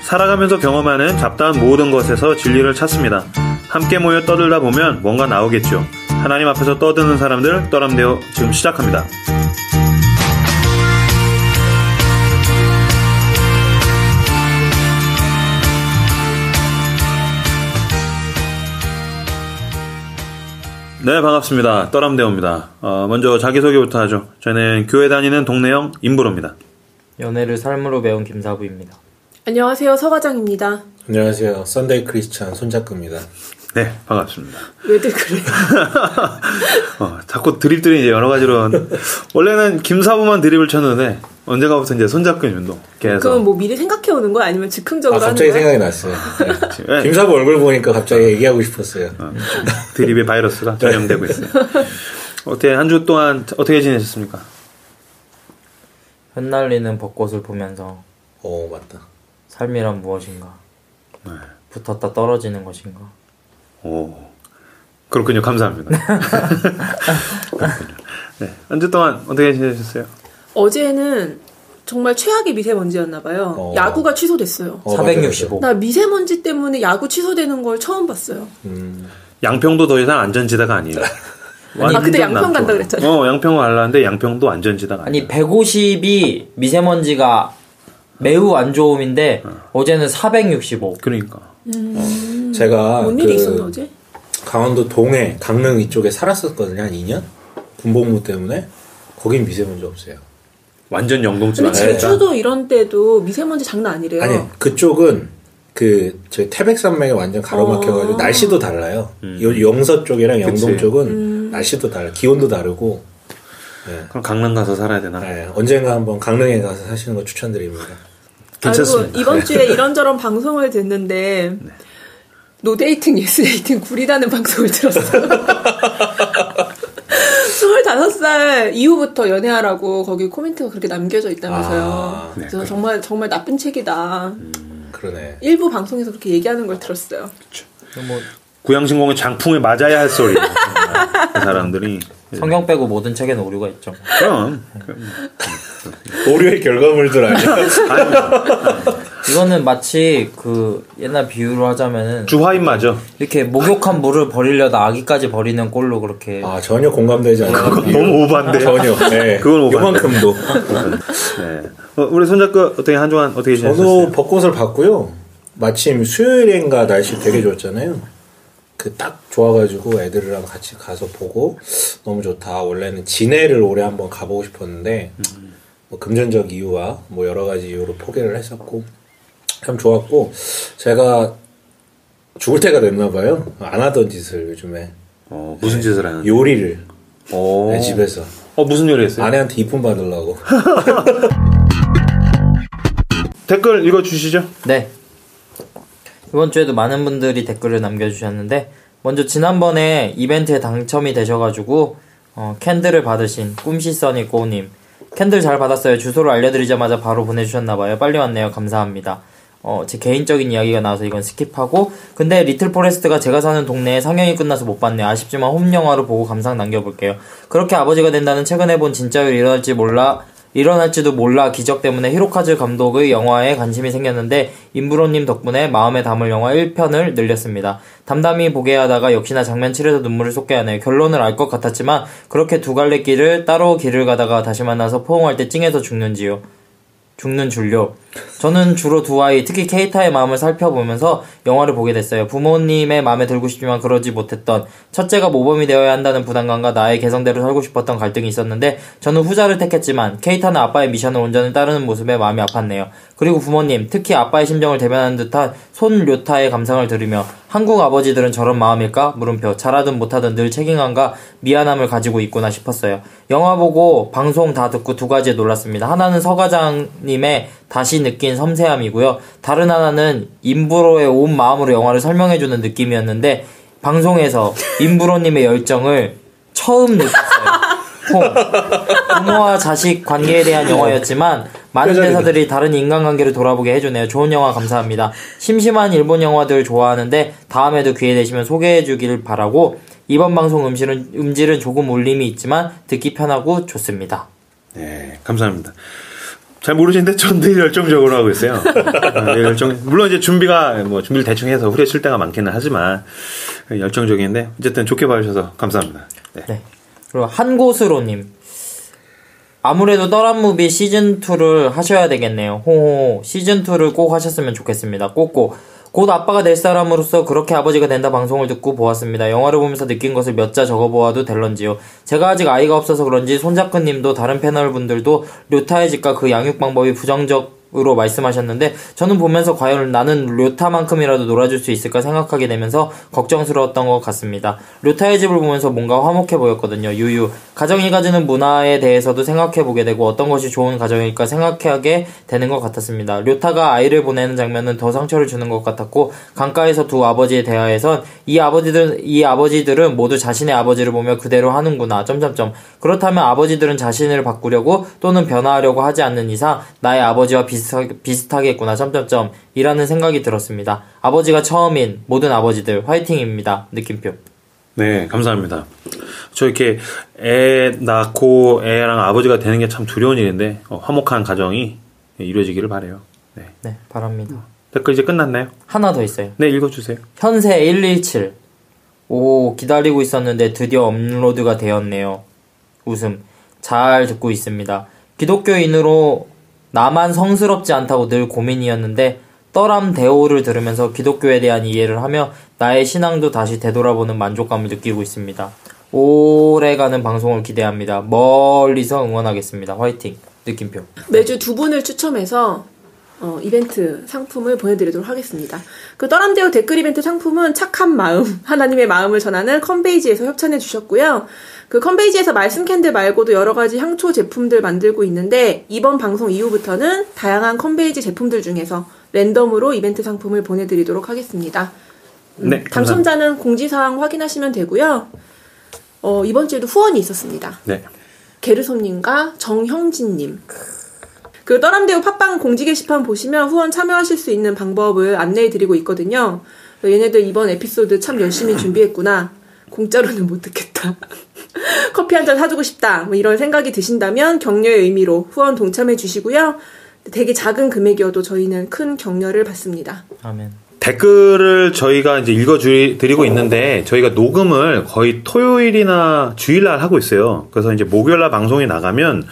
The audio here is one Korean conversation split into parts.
살아가면서 경험하는 잡다한 모든 것에서 진리를 찾습니다. 함께 모여 떠들다 보면 뭔가 나오겠죠. 하나님 앞에서 떠드는 사람들, 떠람대요 지금 시작합니다. 네, 반갑습니다. 떠람대호입니다. 먼저 자기소개부터 하죠. 저는 교회 다니는 동네형 임브로입니다. 연애를 삶으로 배운 김사부입니다. 안녕하세요, 서과장입니다. 안녕하세요, 썬데이 크리스찬 손작구입니다. 네, 반갑습니다. 왜들 그래요? 자꾸 드립들이 이제 여러 가지로 원래는 김사부만 드립을 쳤는데 언젠가부터 이제 손작구님은 또 계속. 그건 뭐 미리 생각해 오는 거야? 아니면 즉흥적으로 하는 거야? 갑자기 생각이 났어요. 네. 김사부 얼굴 보니까 갑자기 얘기하고 싶었어요. 드립의 바이러스가 전염되고 있어요. 어떻게 한 주 동안 어떻게 지내셨습니까? 흩날리는 벚꽃을 보면서 맞다. 삶이란 무엇인가? 네. 붙었다 떨어지는 것인가? 그렇군요. 감사합니다. 네, 한 주 동안 어떻게 지내셨어요? 어제는 정말 최악의 미세먼지였나 봐요. 야구가 취소됐어요. 465. 나 미세먼지 때문에 야구 취소되는 걸 처음 봤어요. 양평도 더 이상 안전지대가 아니에요. 그때 양평 간다 그랬잖아요. 양평 가려는데 양평도 안전지대가 아니에요. 아니 150이 미세먼지가 매우 안 좋음인데 어제는 465. 그러니까. 제가 뭔 일이 있었나 어제? 강원도 동해, 강릉 이쪽에 살았었거든요. 한 2년? 군복무 때문에. 거긴 미세먼지 없어요. 완전 영동지대. 근데 제주도 이런 데도 미세먼지 장난 아니래요. 아니, 그쪽은 저희 태백산맥에 완전 가로막혀가지고 날씨도 달라요. 영서 쪽이랑 영동 쪽은 날씨도 달라요. 기온도 다르고. 네. 그럼 강릉 가서 살아야 되나? 네, 언젠가 한번 강릉에 가서 사시는 거 추천드립니다. 괜찮습니다. 아이고, 이번 주에 이런저런 방송을 듣는데 노데이팅, 예스데이팅 구리다는 방송을 들었어요. 25살 이후부터 연애하라고 거기 코멘트가 그렇게 남겨져 있다면서요. 그래서 정말 정말 나쁜 책이다. 그러네. 일부 방송에서 그렇게 얘기하는 걸 들었어요. 뭐 구양신공의 장풍에 맞아야 할 소리. 그 사람들이. 성경 빼고 모든 책에는 오류가 있죠. 그럼. 오류의 결과물들 아니야? 이거는 마치 그 옛날 비유로 하자면은 주화인 맞아. 이렇게 목욕한 물을 버리려다 아기까지 버리는 꼴로 그렇게. 전혀 공감되지 않아요. 너무 오반데. 전혀. 네. 그건 오반데. 요만큼도. 네. 우리 손작구 어떻게 한 주간 어떻게 지내셨어요? 저도 벚꽃을 봤고요. 마침 수요일인가 날씨 되게 좋았잖아요. 딱 좋아가지고 애들이랑 같이 가서 보고 너무 좋다. 원래는 진해를 올해 한번 가보고 싶었는데 뭐 금전적 이유와 뭐 여러 가지 이유로 포기를 했었고 참 좋았고 제가 죽을 때가 됐나 봐요. 안 하던 짓을 요즘에. 무슨 짓을 하는? 요리를. 네, 집에서. 무슨 요리 했어요? 아내한테 이쁨 받으려고. 댓글 읽어주시죠. 네. 이번 주에도 많은 분들이 댓글을 남겨주셨는데 먼저 지난번에 이벤트에 당첨이 되셔가지고 캔들을 받으신 꿈시써니꼬님 캔들 잘 받았어요. 주소를 알려드리자마자 바로 보내주셨나봐요. 빨리 왔네요. 감사합니다. 제 개인적인 이야기가 나와서 이건 스킵하고 근데 리틀 포레스트가 제가 사는 동네에 상영이 끝나서 못 봤네요. 아쉽지만 홈 영화로 보고 감상 남겨볼게요. 그렇게 아버지가 된다는 최근에 본 진짜로 일어날지도 몰라 기적 때문에 히로카즈 감독의 영화에 관심이 생겼는데 임브로님 덕분에 마음에 담을 영화 1편을 늘렸습니다. 담담히 보게 하다가 역시나 장면 칠해서 눈물을 쏟게 하네요. 결론을 알 것 같았지만 그렇게 두 갈래 길을 따로 길을 가다가 다시 만나서 포옹할 때 찡해서 죽는 줄요. 저는 주로 두 아이, 특히 케이타의 마음을 살펴보면서 영화를 보게 됐어요. 부모님의 마음에 들고 싶지만 그러지 못했던 첫째가 모범이 되어야 한다는 부담감과 나의 개성대로 살고 싶었던 갈등이 있었는데 저는 후자를 택했지만 케이타는 아빠의 미션을 온전히 따르는 모습에 마음이 아팠네요. 그리고 부모님, 특히 아빠의 심정을 대변하는 듯한 손 료타의 감상을 들으며 한국 아버지들은 저런 마음일까? 물음표. 잘하든 못하든 늘 책임감과 미안함을 가지고 있구나 싶었어요. 영화 보고 방송 다 듣고 두 가지에 놀랐습니다. 하나는 서과장님의 다시 느낀 섬세함이고요. 다른 하나는 임브로의 온 마음으로 영화를 설명해주는 느낌이었는데 방송에서 임브로님의 열정을 처음 느꼈어요. 부모와 자식 관계에 대한 영화였지만 많은 대사들이 다른 인간관계를 돌아보게 해주네요. 좋은 영화 감사합니다. 심심한 일본 영화들 좋아하는데 다음에도 기회 되시면 소개해주길 바라고 이번 방송 음질은 조금 울림이 있지만 듣기 편하고 좋습니다. 네, 감사합니다. 잘 모르시는데 전 늘 열정적으로 하고 있어요. 물론 이제 준비를 대충 해서 후려칠 때가 많기는 하지만 열정적인데 어쨌든 좋게 봐주셔서 감사합니다. 네. 네. 그리고 한고스로님. 아무래도 떠람무비 시즌2를 하셔야 되겠네요. 호호. 시즌2를 꼭 하셨으면 좋겠습니다. 꼭꼭. 곧 아빠가 될 사람으로서 그렇게 아버지가 된다 방송을 듣고 보았습니다. 영화를 보면서 느낀 것을 몇 자 적어보아도 될런지요. 제가 아직 아이가 없어서 그런지 손자크님도 다른 패널 분들도 료타의 집과 그 양육 방법이 부정적으로 말씀하셨는데 저는 보면서 과연 나는 료타만큼이라도 놀아줄 수 있을까 생각하게 되면서 걱정스러웠던 것 같습니다. 료타의 집을 보면서 뭔가 화목해 보였거든요. 유유. 가정이 가지는 문화에 대해서도 생각해보게 되고 어떤 것이 좋은 가정일까 생각하게 되는 것 같았습니다. 료타가 아이를 보내는 장면은 더 상처를 주는 것 같았고 강가에서 두 아버지의 대화에선 이 아버지들은 모두 자신의 아버지를 보며 그대로 하는구나. 그렇다면 아버지들은 자신을 바꾸려고 또는 변화하려고 하지 않는 이상 나의 아버지와 비슷하겠구나. 이라는 생각이 들었습니다. 아버지가 처음인 모든 아버지들 화이팅입니다. 느낌표. 네, 감사합니다. 저 이렇게 애 낳고 애랑 아버지가 되는 게 참 두려운 일인데 화목한 가정이 이루어지기를 바라요. 네. 네, 바랍니다. 댓글 이제 끝났나요? 하나 더 있어요. 네, 읽어주세요. 현세 117. 오, 기다리고 있었는데 드디어 업로드가 되었네요. 웃음. 잘 듣고 있습니다. 기독교인으로 나만 성스럽지 않다고 늘 고민이었는데 떠람 대오를 들으면서 기독교에 대한 이해를 하며 나의 신앙도 다시 되돌아보는 만족감을 느끼고 있습니다. 오래가는 방송을 기대합니다. 멀리서 응원하겠습니다. 화이팅. 느낌표. 매주 두 분을 추첨해서 이벤트 상품을 보내드리도록 하겠습니다. 그 떠람대오 댓글 이벤트 상품은 착한 마음, 하나님의 마음을 전하는 컨베이지에서 협찬해 주셨고요. 그 컨베이지에서 말씀 캔들 말고도 여러 가지 향초 제품들 만들고 있는데 이번 방송 이후부터는 다양한 컨베이지 제품들 중에서 랜덤으로 이벤트 상품을 보내드리도록 하겠습니다. 네, 당첨자는 공지사항 확인하시면 되고요. 이번 주에도 후원이 있었습니다. 네. 게르솜님과 정형진님. 그 떠람대오 팟빵 공지 게시판 보시면 후원 참여하실 수 있는 방법을 안내해드리고 있거든요. 얘네들 이번 에피소드 참 열심히 준비했구나. 공짜로는 못 듣겠다. 커피 한 잔 사주고 싶다. 뭐 이런 생각이 드신다면 격려의 의미로 후원 동참해 주시고요. 되게 작은 금액이어도 저희는 큰 격려를 받습니다. 아멘. 댓글을 저희가 이제 읽어드리고 있는데 저희가 녹음을 거의 토요일이나 주일날 하고 있어요. 그래서 이제 목요일날 방송이 나가면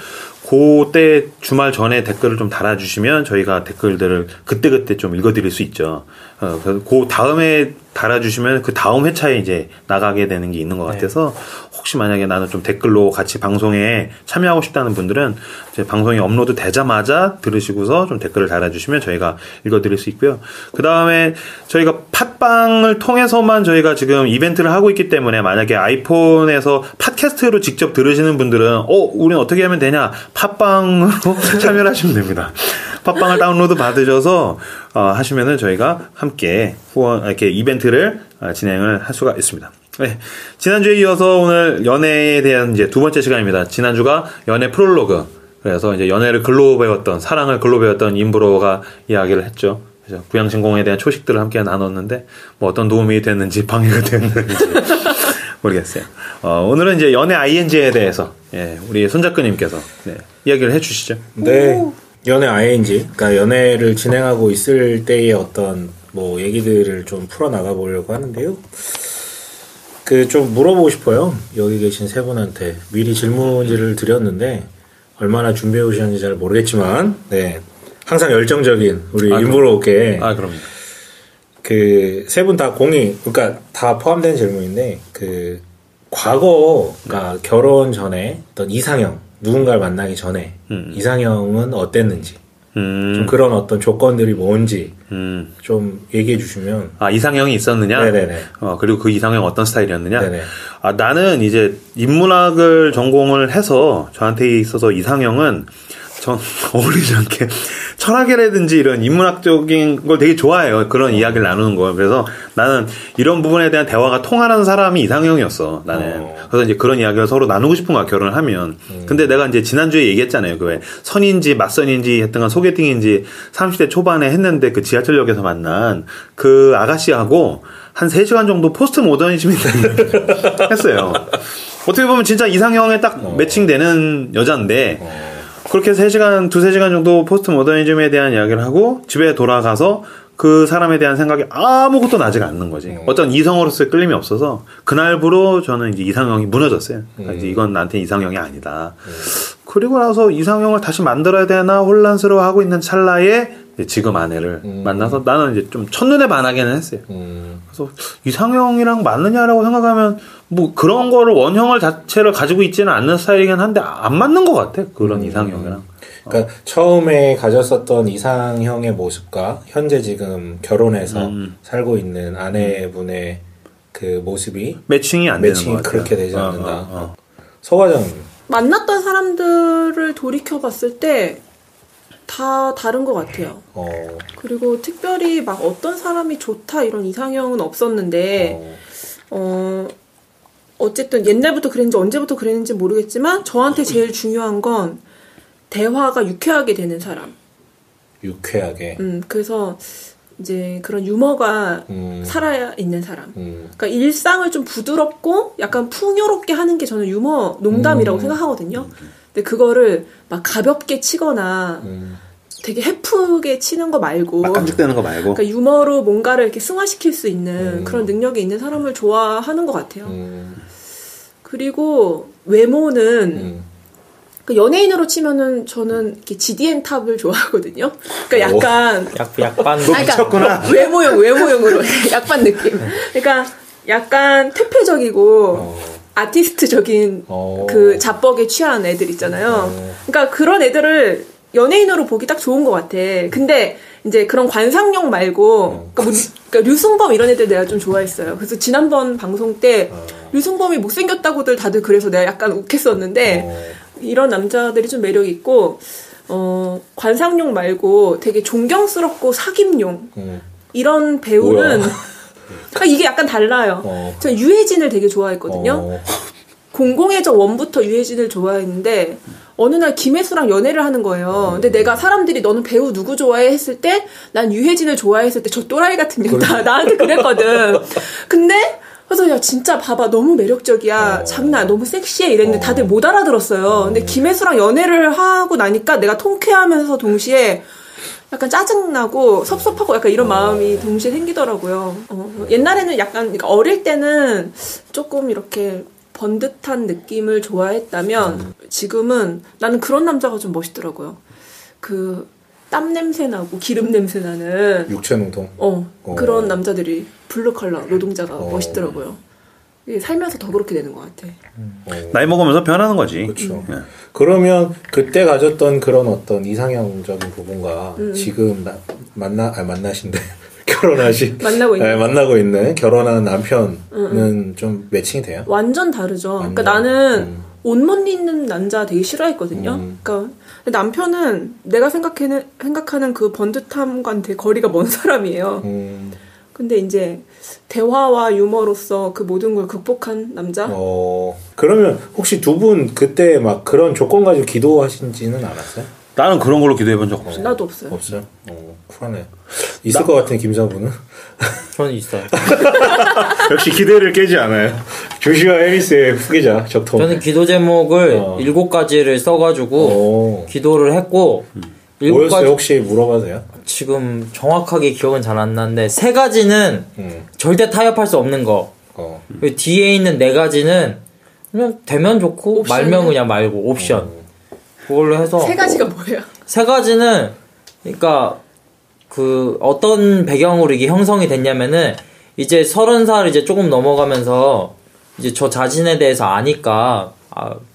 그때 주말 전에 댓글을 좀 달아주시면 저희가 댓글들을 그때그때 좀 읽어드릴 수 있죠. 그래서 그 다음에 달아주시면 그 다음 회차에 이제 나가게 되는 게 있는 것 같아서 혹시 만약에 나는 좀 댓글로 같이 방송에 참여하고 싶다는 분들은 이제 방송이 업로드 되자마자 들으시고서 좀 댓글을 달아주시면 저희가 읽어드릴 수 있고요. 그 다음에 저희가 팟빵을 통해서만 저희가 지금 이벤트를 하고 있기 때문에 만약에 아이폰에서 팟캐스트로 직접 들으시는 분들은 우리는 어떻게 하면 되냐? 팟빵으로 참여를 하시면 됩니다. 팟빵을 다운로드 받으셔서 하시면은 저희가 함께 이렇게 이벤트를 진행을 할 수가 있습니다. 네. 지난주에 이어서 오늘 연애에 대한 이제 두 번째 시간입니다. 지난주가 연애 프롤로그. 그래서 이제 연애를 글로 배웠던, 사랑을 글로 배웠던 임브로가 이야기를 했죠. 그래서 부양신공에 대한 초식들을 함께 나눴는데, 뭐 어떤 도움이 됐는지, 방해가 됐는지 모르겠어요. 오늘은 이제 연애 ING에 대해서, 우리 손작가님께서 이야기를 해 주시죠. 네. 연애 ING. 그러니까 연애를 진행하고 있을 때의 어떤 뭐 얘기들을 좀 풀어나가 보려고 하는데요. 좀 물어보고 싶어요. 여기 계신 세 분한테. 미리 질문지를 드렸는데, 얼마나 준비해 오셨는지 잘 모르겠지만, 네. 항상 열정적인 우리 임브로께. 그럼요. 세 분 다 그러니까 다 포함된 질문인데, 과거, 그러니까 결혼 전에 어떤 이상형, 누군가를 만나기 전에 이상형은 어땠는지, 좀 그런 어떤 조건들이 뭔지 좀 얘기해 주시면. 이상형이 있었느냐? 네네네. 그리고 그 이상형 어떤 스타일이었느냐? 네네. 나는 이제 인문학을 전공을 해서 저한테 있어서 이상형은 전 어울리지 않게 철학이라든지 이런 인문학적인 걸 되게 좋아해요. 그런 이야기를 나누는 걸. 그래서 나는 이런 부분에 대한 대화가 통하는 사람이 이상형이었어. 나는. 그래서 이제 그런 이야기를 서로 나누고 싶은 거야, 결혼을 하면. 근데 내가 이제 지난주에 얘기했잖아요. 왜 선인지 맞선인지 했던 소개팅인지 30대 초반에 했는데 그 지하철역에서 만난 그 아가씨하고 한 3시간 정도 포스트 모더니즘이 했어요. 어떻게 보면 진짜 이상형에 딱 매칭되는 여잔데 그렇게 3시간, 2-3시간 정도 포스트 모더니즘에 대한 이야기를 하고 집에 돌아가서 그 사람에 대한 생각이 아무것도 나지가 않는 거지. 어떤 이성으로서의 끌림이 없어서 그날부로 저는 이제 이상형이 무너졌어요. 그러니까 이제 이건 나한테 이상형이 아니다. 그리고 나서 이상형을 다시 만들어야 되나 혼란스러워하고 있는 찰나에 지금 아내를 만나서 나는 이제 좀 첫눈에 반하기는 했어요. 그래서 이상형이랑 맞느냐라고 생각하면 뭐 그런 거를 원형을 자체를 가지고 있지는 않는 스타일이긴 한데 안 맞는 것 같아. 그런 이상형이랑. 그러니까 처음에 가졌었던 이상형의 모습과 현재 지금 결혼해서 살고 있는 아내분의 그 모습이 매칭이 안 되는 것 같아요. 그렇게 되지 않는다. 서 과장님. 만났던 사람들을 돌이켜봤을 때 다 다른 것 같아요. 그리고 특별히 막 어떤 사람이 좋다 이런 이상형은 없었는데 어쨌든 옛날부터 그랬는지 언제부터 그랬는지 모르겠지만 저한테 제일 중요한 건 대화가 유쾌하게 되는 사람. 유쾌하게. 그래서 이제 그런 유머가 살아 있는 사람. 그러니까 일상을 좀 부드럽고 약간 풍요롭게 하는 게 저는 유머 농담이라고 생각하거든요. 근데 그거를 막 가볍게 치거나 되게 해프게 치는 거 말고 막 깜찍대는 거 말고 그러니까 유머로 뭔가를 이렇게 승화시킬 수 있는 그런 능력이 있는 사람을 좋아하는 것 같아요. 그리고 외모는 그 연예인으로 치면은 저는 이렇게 GDN 탑을 좋아하거든요. 그러니까 약간 약반 미쳤구나. 외모용으로 약반 느낌. 그러니까 약간 퇴폐적이고 아티스트적인 그 자뻑에 취한 애들 있잖아요. 그러니까 그런 애들을 연예인으로 보기 딱 좋은 것 같아. 근데 이제 그런 관상용 말고 그러니까 류승범 이런 애들 내가 좀 좋아했어요. 그래서 지난번 방송 때 류승범이 못생겼다고들 다들 그래서 내가 약간 욱했었는데 이런 남자들이 좀 매력 있고 관상용 말고 되게 존경스럽고 사귐용 이런 배우는 그러니까 이게 약간 달라요. 저는 유해진을 되게 좋아했거든요. 공공의 적 1부터 유해진을 좋아했는데 어느 날 김혜수랑 연애를 하는 거예요. 근데 내가 사람들이 너는 배우 누구 좋아해 했을 때 난 유해진을 좋아했을 때 저 또라이 같은 년 나한테 그랬거든. 근데 그래서 야 진짜 봐봐 너무 매력적이야 장난 너무 섹시해 이랬는데 다들 못 알아들었어요. 근데 김혜수랑 연애를 하고 나니까 내가 통쾌하면서 동시에 약간 짜증나고 섭섭하고 약간 이런 마음이 동시에 생기더라고요. 옛날에는 약간 그러니까 어릴 때는 조금 이렇게 번듯한 느낌을 좋아했다면 지금은 나는 그런 남자가 좀 멋있더라고요. 그 땀 냄새 나고 기름 냄새 나는 육체농동. 그런 남자들이 블루 컬러 노동자가 멋있더라고요. 이게 살면서 더 그렇게 되는 것 같아. 나이 먹으면서 변하는 거지. 그렇죠. 그러면 그때 가졌던 그런 어떤 이상형적인 부분과 지금 만나신데 결혼하신 만나고 있는 결혼한 남편은 좀 매칭이 돼요? 완전 다르죠. 그러니까 나는 옷 못 입는 남자 되게 싫어했거든요. 그러니까 남편은 내가 생각하는 그 번듯함과는 되게 거리가 먼 사람이에요. 근데 이제 대화와 유머로서 그 모든 걸 극복한 남자? 그러면 혹시 두 분 그때 막 그런 조건 가지고 기도하신지는 않았어요? 나는 그런 걸로 기도해본 적 없어요. 나도 없어요. 없어요? 쿨하네. 있을 것 같은 김사부는? 저는 있어요. 역시 기대를 깨지 않아요. 조슈아 해리스의 후계자 적통. 저는 기도 제목을 7가지를 써가지고 기도를 했고 뭐였어요? 혹시 물어봐도 돼요? 지금 정확하게 기억은 잘 안 나는데 3가지는 절대 타협할 수 없는 거. 그리고 뒤에 있는 4가지는 그냥 되면 좋고 옵션이요? 말면 그냥 말고 옵션. 그걸로 해서 3가지가 뭐예요? 3가지는 그러니까 그 어떤 배경으로 이게 형성이 됐냐면은 이제 30살 이제 조금 넘어가면서 이제 저 자신에 대해서 아니까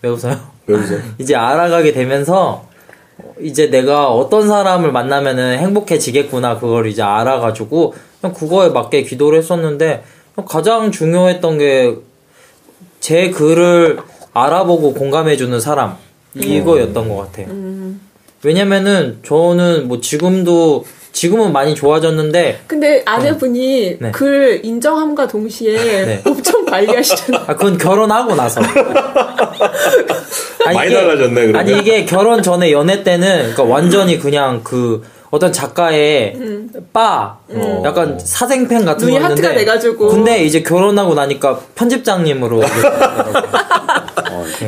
왜 웃어요? 왜 웃어요? 이제 알아가게 되면서 이제 내가 어떤 사람을 만나면은 행복해지겠구나 그걸 이제 알아가지고 그냥 그거에 맞게 기도를 했었는데 가장 중요했던 게 제 글을 알아보고 공감해주는 사람 이거였던 것 같아요. 왜냐면은 저는 뭐 지금은 많이 좋아졌는데 근데 아내분이 네. 글 인정함과 동시에 네. 엄청 관리하시잖아요. 그건 결혼하고 나서. 많이 달라졌네, 그러면. 아니 이게 결혼 전에 연애 때는 그러니까 완전히 그냥 그 어떤 작가의 약간 사생팬 같은 눈이 거였는데 하트가 돼가지고. 근데 이제 결혼하고 나니까 편집장님으로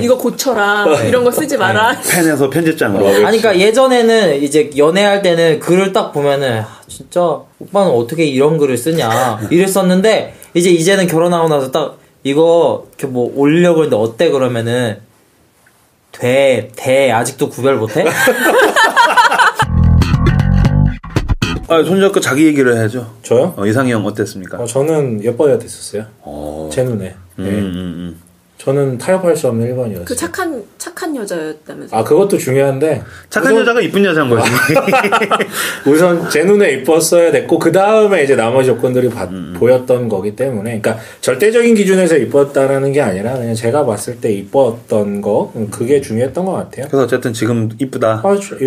이거 고쳐라 이런 거 쓰지 마라. 펜에서 편집장으로. 아니, 그러니까 예전에는 이제 연애할 때는 글을 딱 보면은 진짜 오빠는 어떻게 이런 글을 쓰냐 이랬었는데 이제는 결혼하고 나서 딱 이거 이렇게 뭐 올려고 했는데 어때 그러면은 대 아직도 구별 못해? 손잡고 자기 얘기를 해야죠. 저요? 이상형 어땠습니까? 저는 예뻐야 됐었어요. 제 눈에. 저는 타협할 수 없는 1번이었어요. 그 착한 여자였다면서. 아, 그것도 중요한데. 착한 여자가 이쁜 여자인 거지. 우선 제 눈에 이뻤어야 됐고, 그 다음에 이제 나머지 조건들이 보였던 거기 때문에. 그러니까 절대적인 기준에서 이뻤다라는 게 아니라 그냥 제가 봤을 때 이뻤던 거, 그게 중요했던 것 같아요. 그래서 어쨌든 지금 이쁘다.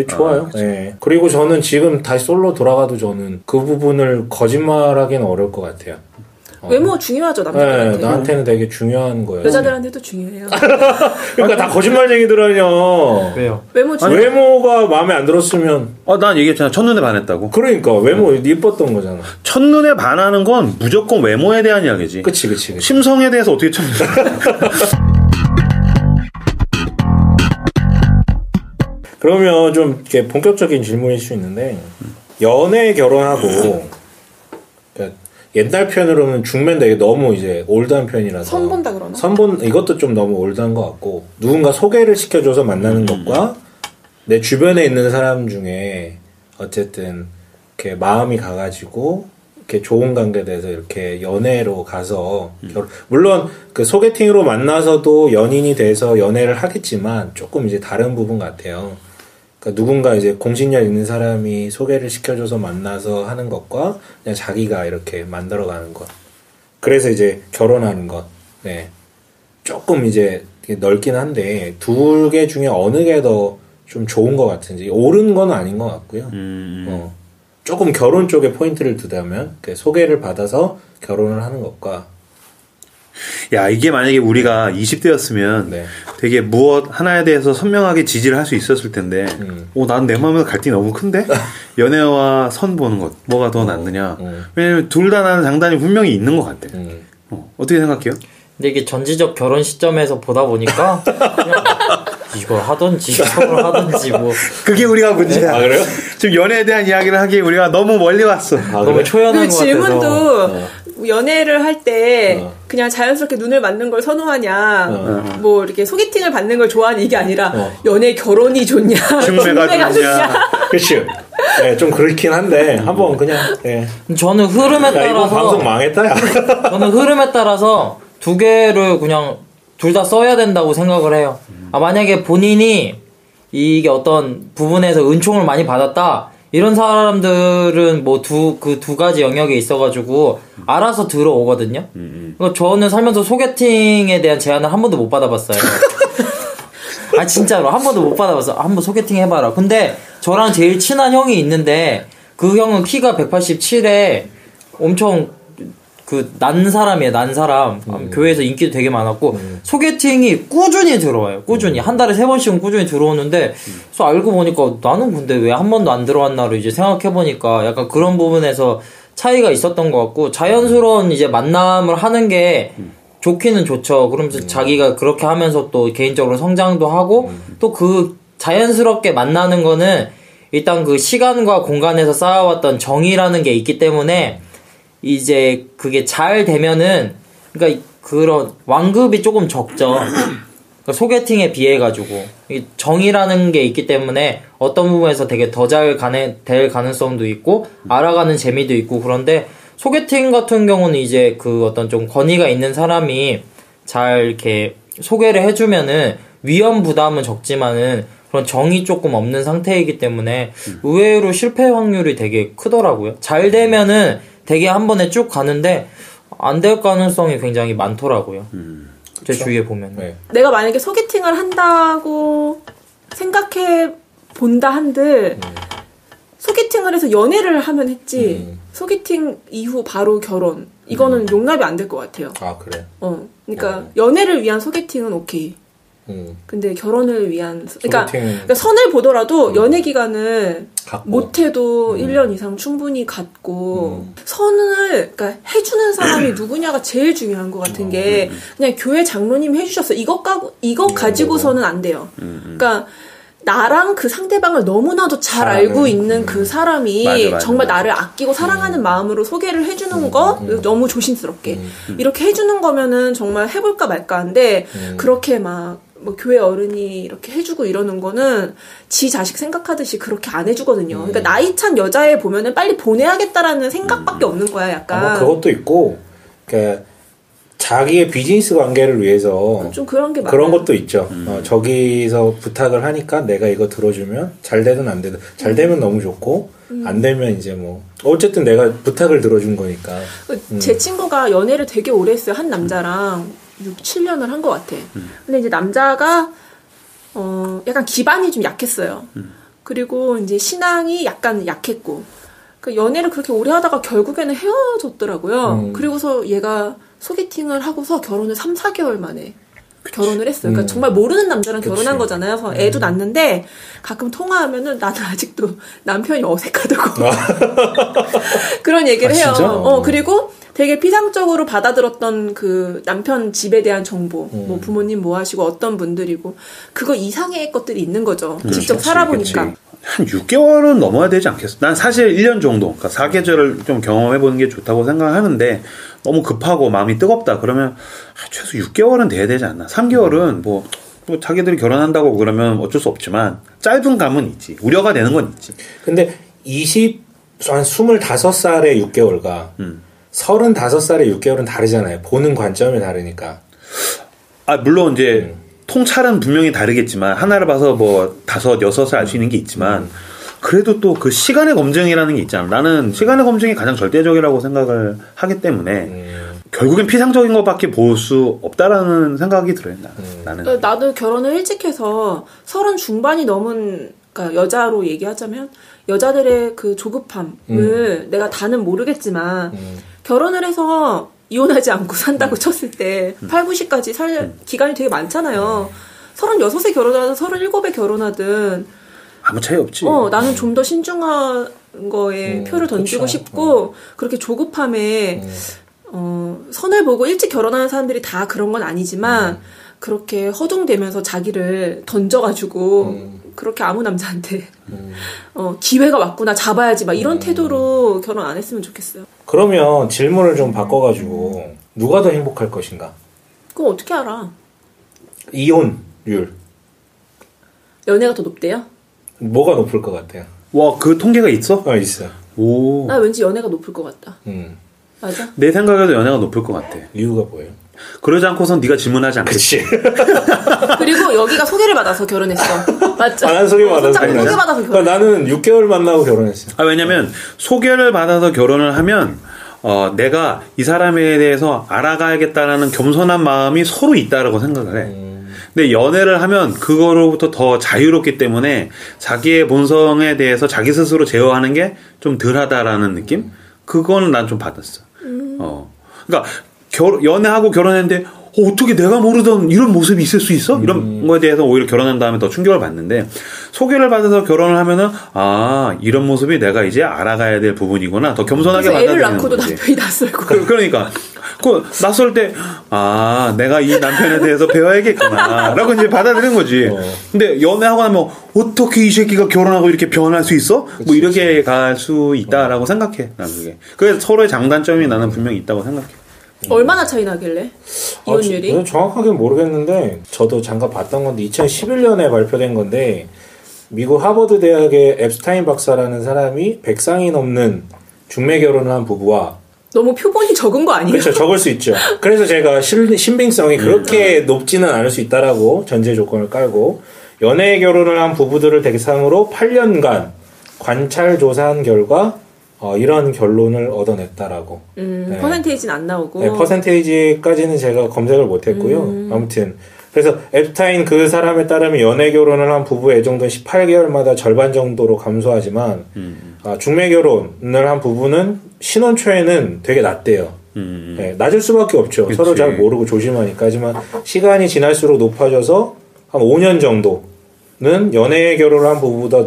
좋아요. 네. 그리고 저는 지금 다시 솔로 돌아가도 저는 그 부분을 거짓말하기는 어려울 것 같아요. 외모 중요하죠, 남자들한테. 네, 나한테는 되게 중요한 거예요. 여자들한테도 중요해요. 그러니까 다 거짓말쟁이들아요. 왜요? 외모가 마음에 안 들었으면. 난 얘기했잖아. 첫눈에 반했다고. 그러니까 외모 이뻤던 거잖아. 첫눈에 반하는 건 무조건 외모에 대한 이야기지. 그치. 심성에 대해서 어떻게 참. 그러면 좀 이렇게 본격적인 질문일 수 있는데, 연애 결혼하고 그러니까 옛날 표현으로는 중면 되게 너무 이제 올드한 편이라서 선본다 그러나? 이것도 좀 너무 올드한 것 같고, 누군가 소개를 시켜줘서 만나는 것과 내 주변에 있는 사람 중에 어쨌든 이렇게 마음이 가가지고 이렇게 좋은 관계에 대해서 이렇게 연애로 가서 물론 그 소개팅으로 만나서도 연인이 돼서 연애를 하겠지만 조금 이제 다른 부분 같아요. 그러니까 누군가 이제 공신력 있는 사람이 소개를 시켜줘서 만나서 하는 것과 그냥 자기가 이렇게 만들어가는 것. 그래서 이제 결혼하는 것. 네. 조금 이제 넓긴 한데 둘 개 중에 어느 게 더 좀 좋은 것 같은지. 옳은 건 아닌 것 같고요. 조금 결혼 쪽에 포인트를 두다면 소개를 받아서 결혼을 하는 것과. 야, 이게 만약에 우리가 20대였으면 네. 되게 무엇 하나에 대해서 선명하게 지지를 할 수 있었을 텐데, 난 내 마음에서 갈등이 너무 큰데? 연애와 선 보는 것, 뭐가 더 낫느냐? 왜냐면 둘 다 나는 장단이 분명히 있는 것 같아. 어떻게 생각해요? 근데 이게 전지적 결혼 시점에서 보다 보니까 그냥 이걸 하든지 저걸 하든지 뭐 그게 우리가 문제야. 아, 그래요? 지금 연애에 대한 이야기를 하기에 우리가 너무 멀리 왔어. 너무 그래? 초연한 그 것 같아서. 질문도 연애를 할 때 그냥 자연스럽게 눈을 맞는 걸 선호하냐, 뭐 이렇게 소개팅을 받는 걸 좋아하는 이게 아니라 연애 결혼이 좋냐, 중매가 좋냐. 그치. 네, 좀 그렇긴 한데 한번 그냥. 네. 저는 흐름에 야, 이번 따라서 방송 망했다. 야. 저는 흐름에 따라서 두 개를 그냥 둘 다 써야 된다고 생각을 해요. 만약에 본인이 이게 어떤 부분에서 은총을 많이 받았다, 이런 사람들은 뭐 그 두 가지 영역에 있어가지고 알아서 들어오거든요. 그러니까 저는 살면서 소개팅에 대한 제안을 한 번도 못 받아봤어요. 진짜로 한 번도 못 받아봤어. 한번 소개팅 해봐라. 근데 저랑 제일 친한 형이 있는데 그 형은 키가 187에 엄청 난 사람이에요. 난 사람. 교회에서 인기도 되게 많았고 소개팅이 꾸준히 들어와요. 꾸준히 한 달에 3번씩은 꾸준히 들어오는데 그래서 알고 보니까 나는 근데 왜 한 번도 안 들어왔나를 이제 생각해 보니까 약간 그런 부분에서 차이가 있었던 것 같고, 자연스러운 이제 만남을 하는 게 좋기는 좋죠. 그러면서 자기가 그렇게 하면서 또 개인적으로 성장도 하고 또 그 자연스럽게 만나는 거는 일단 그 시간과 공간에서 쌓아왔던 정이라는 게 있기 때문에 이제 그게 잘 되면은, 그러니까 그런 완급이 조금 적죠. 그러니까 소개팅에 비해 가지고 정이라는 게 있기 때문에 어떤 부분에서 되게 더 잘 될 가능성도 있고 알아가는 재미도 있고. 그런데 소개팅 같은 경우는 이제 그 어떤 좀 권위가 있는 사람이 잘 이렇게 소개를 해주면은 위험 부담은 적지만은 그런 정이 조금 없는 상태이기 때문에 의외로 실패 확률이 되게 크더라고요. 잘 되면은 되게 한 번에 쭉 가는데 안 될 가능성이 굉장히 많더라고요. 제 주위에 보면. 네. 내가 만약에 소개팅을 한다고 생각해 본다 한들 소개팅을 해서 연애를 하면 했지 소개팅 이후 바로 결혼 이거는 용납이 안 될 것 같아요. 아, 그래. 그러니까 연애를 위한 소개팅은 오케이. 근데 결혼을 위한 소개팅. 그러니까 선을 보더라도 연애 기간을 갖고. 못해도 1년 이상 충분히 갖고 선을 그러니까 해주는 사람이 누구냐가 제일 중요한 것 같은 게 그냥 교회 장로님 해주셨어 이것 가지고서는 안 돼요. 그러니까 나랑 그 상대방을 너무나도 잘 알고 있는 그 사람이 맞아. 정말 나를 아끼고 사랑하는 마음으로 소개를 해주는 거 너무 조심스럽게 이렇게 해주는 거면은 정말 해볼까 말까 한데 그렇게 막 뭐 교회 어른이 이렇게 해주고 이러는 거는 지 자식 생각하듯이 그렇게 안 해주거든요. 그러니까 나이 찬 여자애 보면은 빨리 보내야겠다라는 생각밖에 없는 거야 약간. 그것도 있고 그러니까 자기의 비즈니스 관계를 위해서 좀 그런 게 그런 많아요. 것도 있죠. 저기서 부탁을 하니까 내가 이거 들어주면 잘 되든 안 되든 잘 되면 너무 좋고 안 되면 이제 뭐 어쨌든 내가 부탁을 들어준 거니까. 제 친구가 연애를 되게 오래 했어요. 한 남자랑 6, 7년을 한 것 같아. 근데 이제 남자가 약간 기반이 좀 약했어요. 그리고 이제 신앙이 약간 약했고 그 연애를 그렇게 오래 하다가 결국에는 헤어졌더라고요. 그리고서 얘가 소개팅을 하고서 결혼을 3, 4개월 만에 결혼을 했어요. 그러니까 정말 모르는 남자랑 결혼한 거잖아요. 그래서 애도 낳는데 가끔 통화하면은 나는 아직도 남편이 어색하다고 그런 얘기를 해요. 진짜? 그리고 되게 피상적으로 받아들었던 그 남편 집에 대한 정보, 뭐 부모님 뭐 하시고 어떤 분들이고 그거 이상의 것들이 있는 거죠. 직접 살아보니까. 그치. 한 6개월은 넘어야 되지 않겠어? 난 사실 1년 정도, 그러니까 사계절을 좀 경험해보는 게 좋다고 생각하는데 너무 급하고 마음이 뜨겁다 그러면 최소 6개월은 돼야 되지 않나? 3개월은 뭐 자기들이 결혼한다고 그러면 어쩔 수 없지만 짧은 감은 있지. 우려가 되는 건 있지. 근데 한 25살의 6개월과 35살의 6개월은 다르잖아요. 보는 관점이 다르니까. 물론 이제 통찰은 분명히 다르겠지만 하나를 봐서 뭐 5, 6살 알 수 있는 게 있지만 그래도 또 그 시간의 검증이라는 게 있잖아. 나는 시간의 검증이 가장 절대적이라고 생각을 하기 때문에 결국엔 피상적인 것밖에 볼 수 없다라는 생각이 들어요. 나는. 나도 결혼을 일찍 해서 30 중반이 넘은 그러니까 여자로 얘기하자면 여자들의 그 조급함을 내가 다는 모르겠지만 결혼을 해서 이혼하지 않고 산다고 쳤을 때 8, 90까지 살 기간이 되게 많잖아요. 36에 결혼하든 37에 결혼하든 아무 차이 없지. 나는 좀 더 신중한 거에 표를 던지고 싶고 그렇게 조급함에 선을 보고 일찍 결혼하는 사람들이 다 그런 건 아니지만 그렇게 허둥대면서 자기를 던져가지고 그렇게 아무 남자한테 기회가 왔구나 잡아야지 막 이런 태도로 결혼 안 했으면 좋겠어요. 그러면 질문을 좀 바꿔가지고 누가 더 행복할 것인가? 그럼 어떻게 알아? 이혼율 연애가 더 높대요? 뭐가 높을 것 같아요? 와, 그 통계가 있어? 있어. 오. 나 왠지 연애가 높을 것 같다. 맞아? 내 생각에도 연애가 높을 것 같아. 이유가 뭐예요? 그러지 않고선 네가 질문하지 않겠지. 그리고 여기가 소개를 받아서 결혼했어. 맞죠? 난 소개받아서 소개받아서 결혼. 나는 6개월 만나고 결혼했어. 왜냐면 소개를 받아서 결혼을 하면 내가 이 사람에 대해서 알아가야겠다라는 겸손한 마음이 서로 있다라고 생각을 해. 근데 연애를 하면 그거로부터 더 자유롭기 때문에 자기의 본성에 대해서 자기 스스로 제어하는 게 좀 덜하다라는 느낌? 그거는 난 좀 받았어. 그러니까 연애하고 결혼했는데 어떻게 내가 모르던 이런 모습이 있을 수 있어? 이런 거에 대해서 오히려 결혼한 다음에 더 충격을 받는데 소개를 받아서 결혼을 하면은 이런 모습이 내가 이제 알아가야 될 부분이구나. 더 겸손하게 그래서 애를 받아들이는 낳고도 거지. 남편이 낯설고. 그러니까 낯설 때 내가 이 남편에 대해서 배워야겠구나 라고 이제 받아들이는 거지. 근데 연애하고 나면 어떻게 이 새끼가 결혼하고 이렇게 변할 수 있어? 그치, 뭐 이렇게 갈 수 있다라고 생각해. 난 그게. 그래서 서로의 장단점이 나는 분명히 있다고 생각해. 얼마나 차이 나길래? 이혼율이? 저는 정확하게는 모르겠는데 저도 잠깐 봤던 건데 2011년에 발표된 건데 미국 하버드 대학의 앱스타인 박사라는 사람이 100상이 넘는 중매 결혼을 한 부부와 너무 표본이 적은 거 아니에요? 그렇죠. 적을 수 있죠. 그래서 제가 신빙성이 그렇게 높지는 않을 수 있다라고 전제 조건을 깔고 연애 결혼을 한 부부들을 대상으로 8년간 관찰 조사한 결과 이런 결론을 얻어냈다라고. 네. 퍼센테이지는 안 나오고. 네, 퍼센테이지까지는 제가 검색을 못했고요. 아무튼 그래서 앱스타인 그 사람에 따르면 연애 결혼을 한 부부의 애정도는 18개월마다 절반 정도로 감소하지만 중매 결혼을 한 부부는 신혼 초에는 되게 낮대요. 네, 낮을 수밖에 없죠. 그치. 서로 잘 모르고 조심하니까. 하지만 시간이 지날수록 높아져서 한 5년 정도는 연애 결혼을 한 부부보다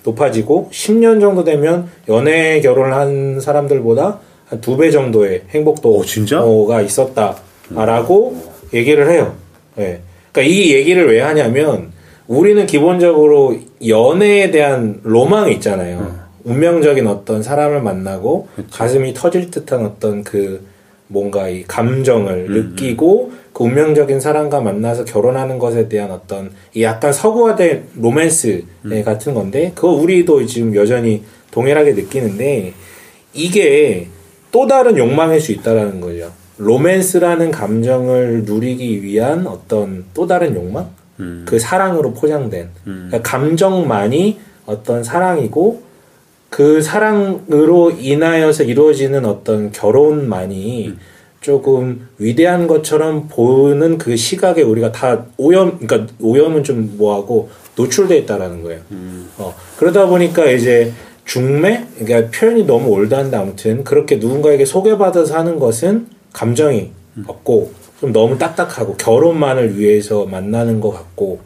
높아지고 10년 정도 되면 연애 결혼을 한 사람들보다 한 2배 정도의 행복도가 있었다라고 얘기를 해요. 네. 그러니까 이 얘기를 왜 하냐면 우리는 기본적으로 연애에 대한 로망이 있잖아요. 운명적인 어떤 사람을 만나고 가슴이 터질 듯한 어떤 그 뭔가 이 감정을 느끼고 그 운명적인 사람과 만나서 결혼하는 것에 대한 어떤 이 약간 서구화된 로맨스 같은 건데 그거 우리도 지금 여전히 동일하게 느끼는데 이게 또 다른 욕망일 수 있다라는 거죠. 로맨스라는 감정을 누리기 위한 어떤 또 다른 욕망? 그 사랑으로 포장된 그러니까 감정만이 어떤 사랑이고 그 사랑으로 인하여서 이루어지는 어떤 결혼만이 조금 위대한 것처럼 보는 그 시각에 우리가 다 그러니까 오염은 좀 뭐하고 노출돼 있다라는 거예요. 그러다 보니까 이제 중매, 그러니까 표현이 너무 올드한데 아무튼 그렇게 누군가에게 소개받아서 하는 것은 감정이 없고 좀 너무 딱딱하고 결혼만을 위해서 만나는 것 같고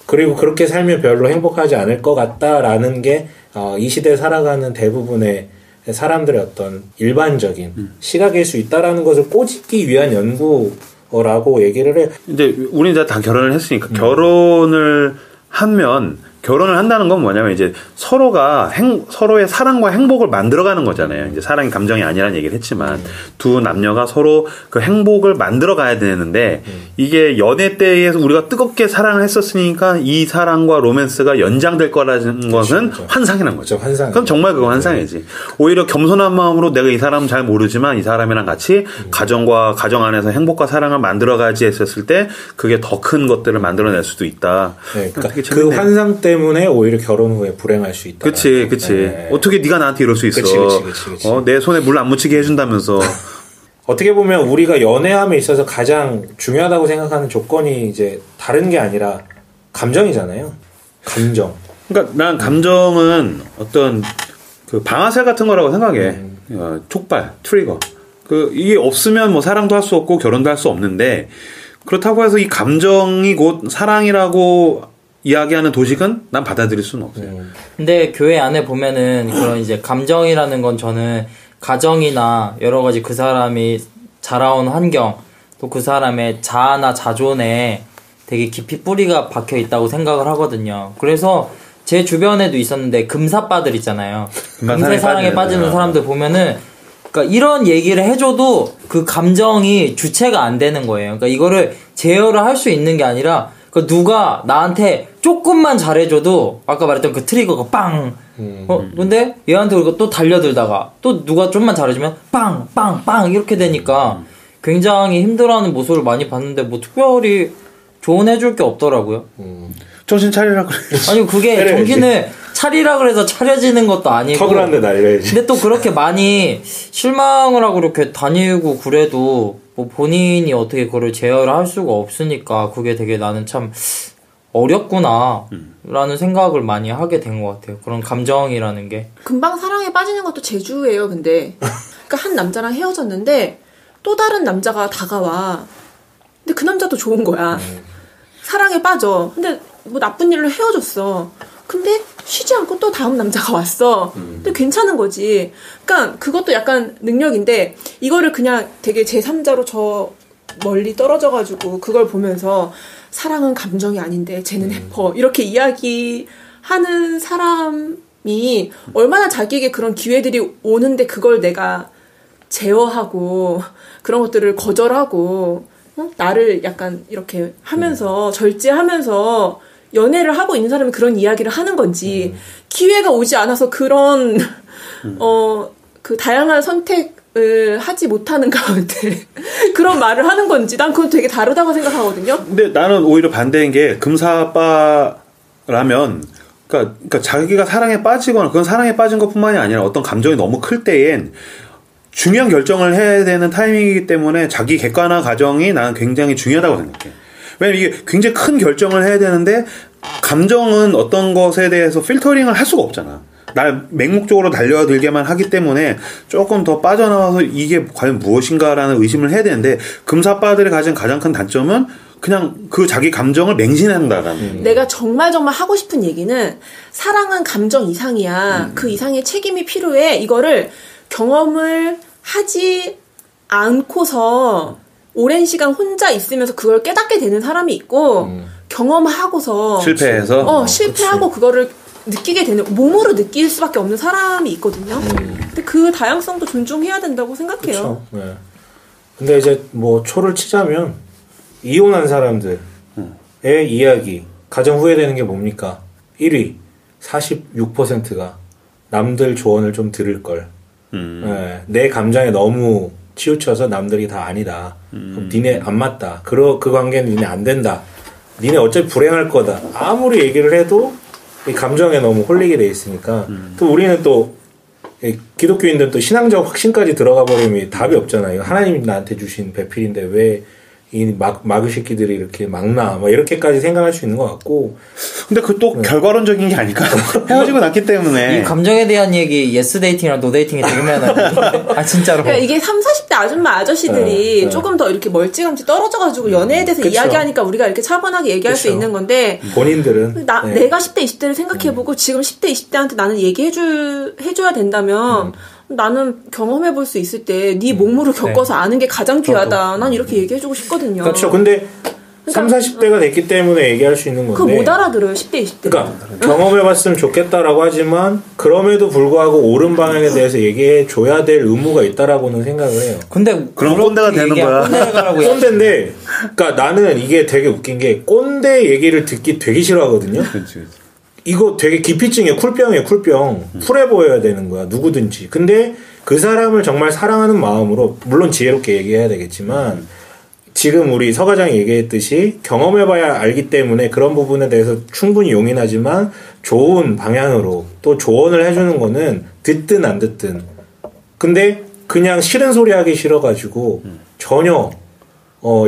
그리고 그렇게 살면 별로 행복하지 않을 것 같다라는 게 이 시대에 살아가는 대부분의 사람들의 어떤 일반적인 시각일 수 있다라는 것을 꼬집기 위한 연구라고 얘기를 해요. 이제 우리 이제 다 결혼을 했으니까 결혼을 한다는 건 뭐냐면 이제 서로의 사랑과 행복을 만들어가는 거잖아요. 이제 사랑이 감정이 아니라는 얘기를 했지만 두 남녀가 서로 그 행복을 만들어가야 되는데 이게 연애 때에서 우리가 뜨겁게 사랑을 했었으니까 이 사랑과 로맨스가 연장될 거라는 것은 그렇죠. 환상이란 거죠. 환상. 그럼 정말 그건 환상이지. 오히려 겸손한 마음으로 내가 이 사람 잘 모르지만 이 사람이랑 같이 가정 안에서 행복과 사랑을 만들어가지 했었을 때 그게 더 큰 것들을 만들어낼 수도 있다. 네, 그러니까 그 환상 때문에 오히려 결혼 후에 불행할 수 있다. 그치. 네. 어떻게 네가 나한테 이럴 수 있어? 그치. 내 손에 물 안 묻히게 해준다면서. 어떻게 보면 우리가 연애함에 있어서 가장 중요하다고 생각하는 조건이 이제 다른 게 아니라 감정이잖아요. 감정. 그러니까 난 감정은 어떤 그 방아쇠 같은 거라고 생각해. 촉발, 트리거. 이게 없으면 뭐 사랑도 할 수 없고 결혼도 할 수 없는데 그렇다고 해서 이 감정이 곧 사랑이라고 이야기하는 도식은 난 받아들일 수는 없어요. 근데 교회 안에 보면은 그런 이제 감정이라는 건 저는 가정이나 여러 가지 그 사람이 자라온 환경 또 그 사람의 자아나 자존에 되게 깊이 뿌리가 박혀 있다고 생각을 하거든요. 그래서 제 주변에도 있었는데 금사빠들 있잖아요. 금세 사랑에 빠지는 사람들 보면은 그러니까 이런 얘기를 해줘도 그 감정이 주체가 안 되는 거예요. 그러니까 이거를 제어를 할 수 있는 게 아니라 그러니까 누가 나한테 조금만 잘해줘도 아까 말했던 그 트리거가 빵. 근데 얘한테 그리고 또 달려들다가 또 누가 좀만 잘해주면 빵, 빵, 빵 이렇게 되니까 굉장히 힘들어하는 모습을 많이 봤는데 뭐 특별히 조언해줄 게 없더라고요. 정신 차리라 그래. 아니 그게 정신을 차리라 그래서 차려지는 것도 아니고. 턱을 한 대 날려야지. 근데 또 그렇게 많이 실망을 하고 이렇게 다니고 그래도 뭐 본인이 어떻게 그걸 제어를 할 수가 없으니까 그게 되게 나는 참 어렵구나 라는 생각을 많이 하게 된 것 같아요. 그런 감정이라는 게. 금방 사랑에 빠지는 것도 재주예요. 근데 그러니까 한 남자랑 헤어졌는데 또 다른 남자가 다가와. 근데 그 남자도 좋은 거야. 사랑에 빠져. 근데 뭐 나쁜 일로 헤어졌어. 근데 쉬지 않고 또 다음 남자가 왔어. 근데 괜찮은 거지. 그러니까 그것도 약간 능력인데 이거를 그냥 되게 제3자로 저 멀리 떨어져가지고 그걸 보면서 사랑은 감정이 아닌데 쟤는 해퍼 이렇게 이야기하는 사람이 얼마나 자기에게 그런 기회들이 오는데 그걸 내가 제어하고 그런 것들을 거절하고 나를 약간 이렇게 하면서 절제하면서 연애를 하고 있는 사람이 그런 이야기를 하는 건지 기회가 오지 않아서 그런 그 다양한 선택을 하지 못하는 가운데 그런 말을 하는 건지 난 그건 되게 다르다고 생각하거든요. 근데 나는 오히려 반대인 게 금사빠라면 그러니까 자기가 사랑에 빠지거나 그건 사랑에 빠진 것뿐만이 아니라 어떤 감정이 너무 클 때엔 중요한 결정을 해야 되는 타이밍이기 때문에 자기 객관화 과정이 나는 굉장히 중요하다고 생각해. 왜냐면 이게 굉장히 큰 결정을 해야 되는데 감정은 어떤 것에 대해서 필터링을 할 수가 없잖아. 날 맹목적으로 달려들게만 하기 때문에 조금 더 빠져나와서 이게 과연 무엇인가라는 의심을 해야 되는데 금사빠들이 가진 가장 큰 단점은 그냥 그 자기 감정을 맹신한다라는. 내가 정말 하고 싶은 얘기는 사랑은 감정 이상이야. 그 이상의 책임이 필요해. 이거를 경험을 하지 않고서 오랜 시간 혼자 있으면서 그걸 깨닫게 되는 사람이 있고 경험하고서 실패해서 실패하고 그거를 느끼게 되는 몸으로 느낄 수밖에 없는 사람이 있거든요. 근데 그 다양성도 존중해야 된다고 생각해요. 그쵸. 네. 근데 이제 뭐 초를 치자면 이혼한 사람들의 이야기 가장 후회되는 게 뭡니까? 1위 46%가 남들 조언을 좀 들을 걸. 네. 내 감정에 너무 치우쳐서 남들이 다 아니다. 그럼 니네 안 맞다. 그 관계는 니네 안 된다. 니네 어차피 불행할 거다. 아무리 얘기를 해도 이 감정에 너무 홀리게 돼 있으니까 또 우리는 또 기독교인들은 또 신앙적 확신까지 들어가 버리면 답이 없잖아요. 하나님이 나한테 주신 배필인데 왜 이 마귀 새끼들이 이렇게 막나 뭐 이렇게까지 생각할 수 있는 것 같고. 근데 그 또 결과론적인 게 아닐까? 헤어지고 났기 때문에 이 감정에 대한 얘기 예스 데이팅이랑 노 데이팅이 되게 많아요. 아 진짜로. 그러니까 이게 30, 40대 아줌마 아저씨들이 조금 더 이렇게 멀찌감치 떨어져가지고 연애에 대해서 그쵸. 이야기하니까 우리가 이렇게 차분하게 얘기할 수 그쵸. 있는 건데 본인들은 내가 10대 20대를 생각해보고 지금 10대 20대한테 나는 해줘야 된다면 나는 경험해볼 수 있을 때 네 몸으로 겪어서 아는 게 가장 귀하다. 난 이렇게 얘기해주고 싶거든요. 그렇죠. 근데 30, 40대가 됐기 때문에 얘기할 수 있는 건데. 그거 못 알아들어요. 10대 20대. 그러니까 경험해봤으면 좋겠다라고 하지만 그럼에도 불구하고 옳은 방향에 대해서 얘기해 줘야 될 의무가 있다라고는 생각을 해요. 근데 그럼 꼰대가 되는 거야. 꼰대인데, 그러니까 나는 이게 되게 웃긴 게 꼰대 얘기를 듣기 되게 싫어하거든요. 그렇지. 이거 되게 기피증이에요. 쿨병이에요. 쿨병. 쿨해 보여야 되는 거야. 누구든지. 근데 그 사람을 정말 사랑하는 마음으로 물론 지혜롭게 얘기해야 되겠지만 지금 우리 서 과장이 얘기했듯이 경험해봐야 알기 때문에 그런 부분에 대해서 충분히 용인하지만 좋은 방향으로 또 조언을 해주는 거는 듣든 안 듣든. 근데 그냥 싫은 소리 하기 싫어가지고 전혀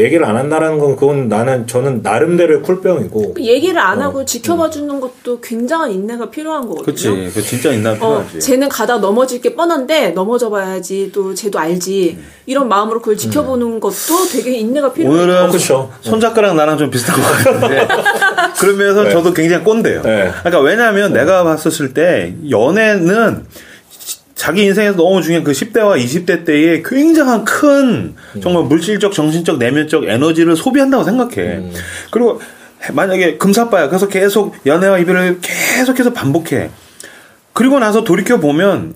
얘기를 안 한다라는 건 저는 나름대로의 쿨병이고. 얘기를 안 하고 지켜봐주는 것도 굉장한 인내가 필요한 거거든요. 그치. 그 진짜 인내가 필요하지. 쟤는 가다 넘어질 게 뻔한데 넘어져 봐야지 또 쟤도 알지. 이런 마음으로 그걸 지켜보는 것도 되게 인내가 필요해요. 오늘은 그렇죠. 손작가랑 나랑 좀 비슷한 것 같은데 그러면서 네. 저도 굉장히 꼰대예요. 네. 그러니까 왜냐하면 내가 봤었을 때 연애는 자기 인생에서 너무 중요한 그 10대와 20대 때에 굉장한 큰 정말 물질적, 정신적, 내면적 에너지를 소비한다고 생각해. 그리고 만약에 금사빠야. 그래서 계속 연애와 이별을 계속해서 반복해. 그리고 나서 돌이켜보면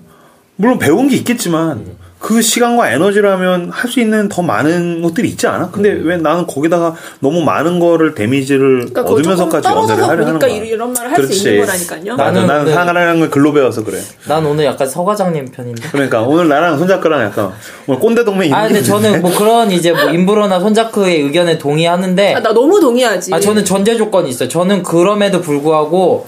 물론 배운 게 있겠지만 그 시간과 에너지라면 할 수 있는 더 많은 것들이 있지 않아? 근데 왜 나는 거기다가 너무 많은 거를 데미지를 그러니까 얻으면서까지 연애를 하려 하는 거야. 이런 말을 할 수 있는 거라니까요. 나는 사랑하는 걸 글로 배워서 그래. 난 오늘 약간 서 과장님 편인데. 그러니까 오늘 나랑 손작가랑 약간 오늘 꼰대 동맹 있는. 근데 저는 뭐 그런 이제 뭐 인브로나 손자크의 의견에 동의하는데. 나 너무 동의하지. 저는 전제 조건이 있어요. 저는 그럼에도 불구하고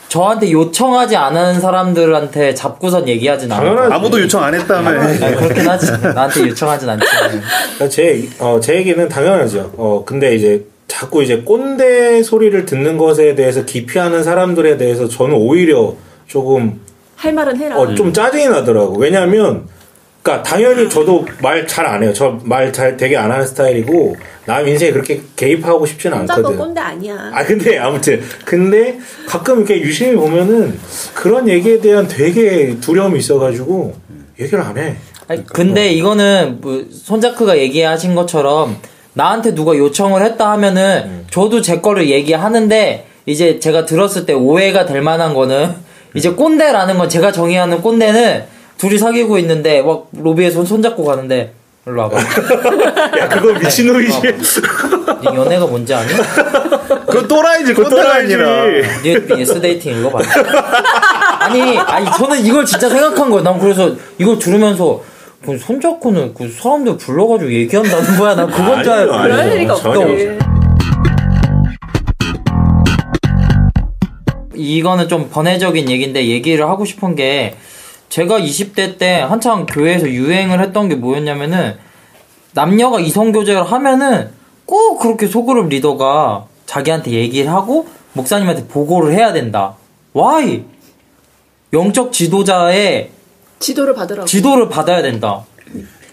저한테 요청하지 않은 사람들한테 잡고선 얘기하진 않아요. 아무도 요청 안 했다며. 그렇긴 하지. 나한테 요청하진 않지만. 제 얘기는 당연하죠. 근데 이제 자꾸 이제 꼰대 소리를 듣는 것에 대해서 기피하는 사람들에 대해서 저는 오히려 조금 할 말은 해라. 좀 짜증이 나더라고. 왜냐하면 그러니까 당연히 저도 말 잘 안 해요. 저 말 잘 되게 안 하는 스타일이고 남 인생에 그렇게 개입하고 싶지는 혼자 너 않거든. 꼰대 아니야. 근데 아무튼 근데 가끔 이렇게 유심히 보면은 그런 얘기에 대한 되게 두려움이 있어가지고 얘기를 안 해. 근데 이거는 뭐 손자크가 얘기하신 것처럼 나한테 누가 요청을 했다 하면은 저도 제 거를 얘기하는데 이제 제가 들었을 때 오해가 될 만한 거는 이제 꼰대라는 건 제가 정의하는 꼰대는 둘이 사귀고 있는데 막 로비에 손잡고 가는데 일로 와봐. 야 그거 미친놈이지. 네 연애가 뭔지 아니? 그건 또라이지. 꼰대가 아니라. 네 예스 데이팅 이거 봐. 아니 저는 이걸 진짜 생각한 거야. 난 그래서 이걸 들으면서 손잡고는 그 사람들 불러가지고 얘기한다는 거야. 난 그건 줄 알고. 그럴 리가 없지. 이거는 좀 번외적인 얘기인데 얘기를 하고 싶은 게 제가 20대 때 한창 교회에서 유행을 했던 게 뭐였냐면은 남녀가 이성교제를 하면은 꼭 그렇게 소그룹 리더가 자기한테 얘기를 하고 목사님한테 보고를 해야 된다. Why? 영적 지도자의 지도를 받아야 된다.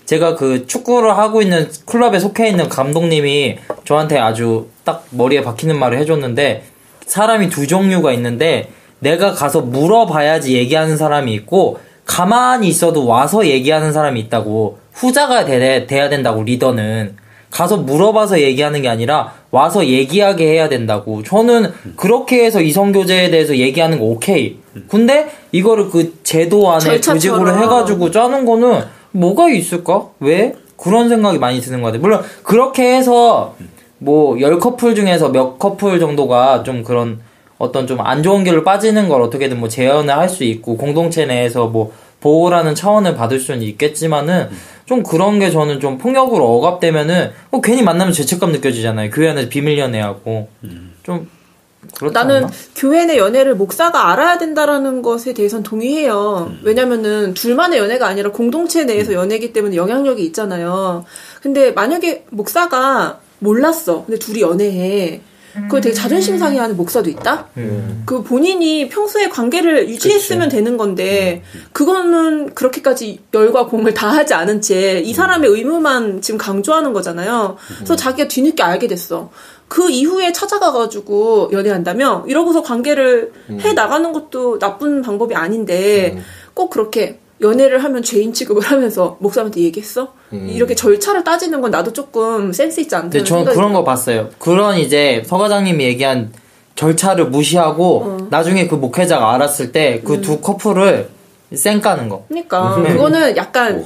제가 그 축구를 하고 있는 클럽에 속해 있는 감독님이 저한테 아주 딱 머리에 박히는 말을 해줬는데, 사람이 두 종류가 있는데 내가 가서 물어봐야지 얘기하는 사람이 있고 가만히 있어도 와서 얘기하는 사람이 있다고. 후자가 돼야 된다고. 리더는 가서 물어봐서 얘기하는 게 아니라 와서 얘기하게 해야 된다고. 저는 그렇게 해서 이성교제에 대해서 얘기하는 거 오케이. 근데 이거를 그 제도 안에 조직으로 해가지고 짜는 거는 뭐가 있을까? 왜? 그런 생각이 많이 드는 것 같아요. 물론 그렇게 해서 뭐 10커플 중에서 몇 커플 정도가 좀 그런 어떤 좀 안 좋은 길로 빠지는 걸 어떻게든 뭐 제어를 할 수 있고 공동체 내에서 뭐 보호라는 차원을 받을 수는 있겠지만은 좀 그런 게 저는 좀 폭력으로 억압되면은 괜히 만나면 죄책감 느껴지잖아요. 교회 안에서 비밀 연애하고 좀 그렇지 나는 않나? 교회 내 연애를 목사가 알아야 된다라는 것에 대해서는 동의해요. 왜냐면은 둘만의 연애가 아니라 공동체 내에서 연애이기 때문에 영향력이 있잖아요. 근데 만약에 목사가 몰랐어. 근데 둘이 연애해. 그걸 되게 자존심 상해하는 목사도 있다? 그 본인이 평소에 관계를 유지했으면 되는 건데, 그거는 그렇게까지 열과 공을 다 하지 않은 채 이 사람의 의무만 지금 강조하는 거잖아요. 그래서 자기가 뒤늦게 알게 됐어. 그 이후에 찾아가가지고 연애한다며? 이러고서 관계를 해 나가는 것도 나쁜 방법이 아닌데, 꼭 그렇게 연애를 하면 죄인 취급을 하면서 목사한테 얘기했어? 이렇게 절차를 따지는 건 나도 조금 센스 있지 않다는 근데 저는 그런 거 봤어요. 그런 이제 서 과장님이 얘기한 절차를 무시하고 나중에 그 목회자가 알았을 때 그 두 커플을 쌩까는 거. 그러니까 그거는 약간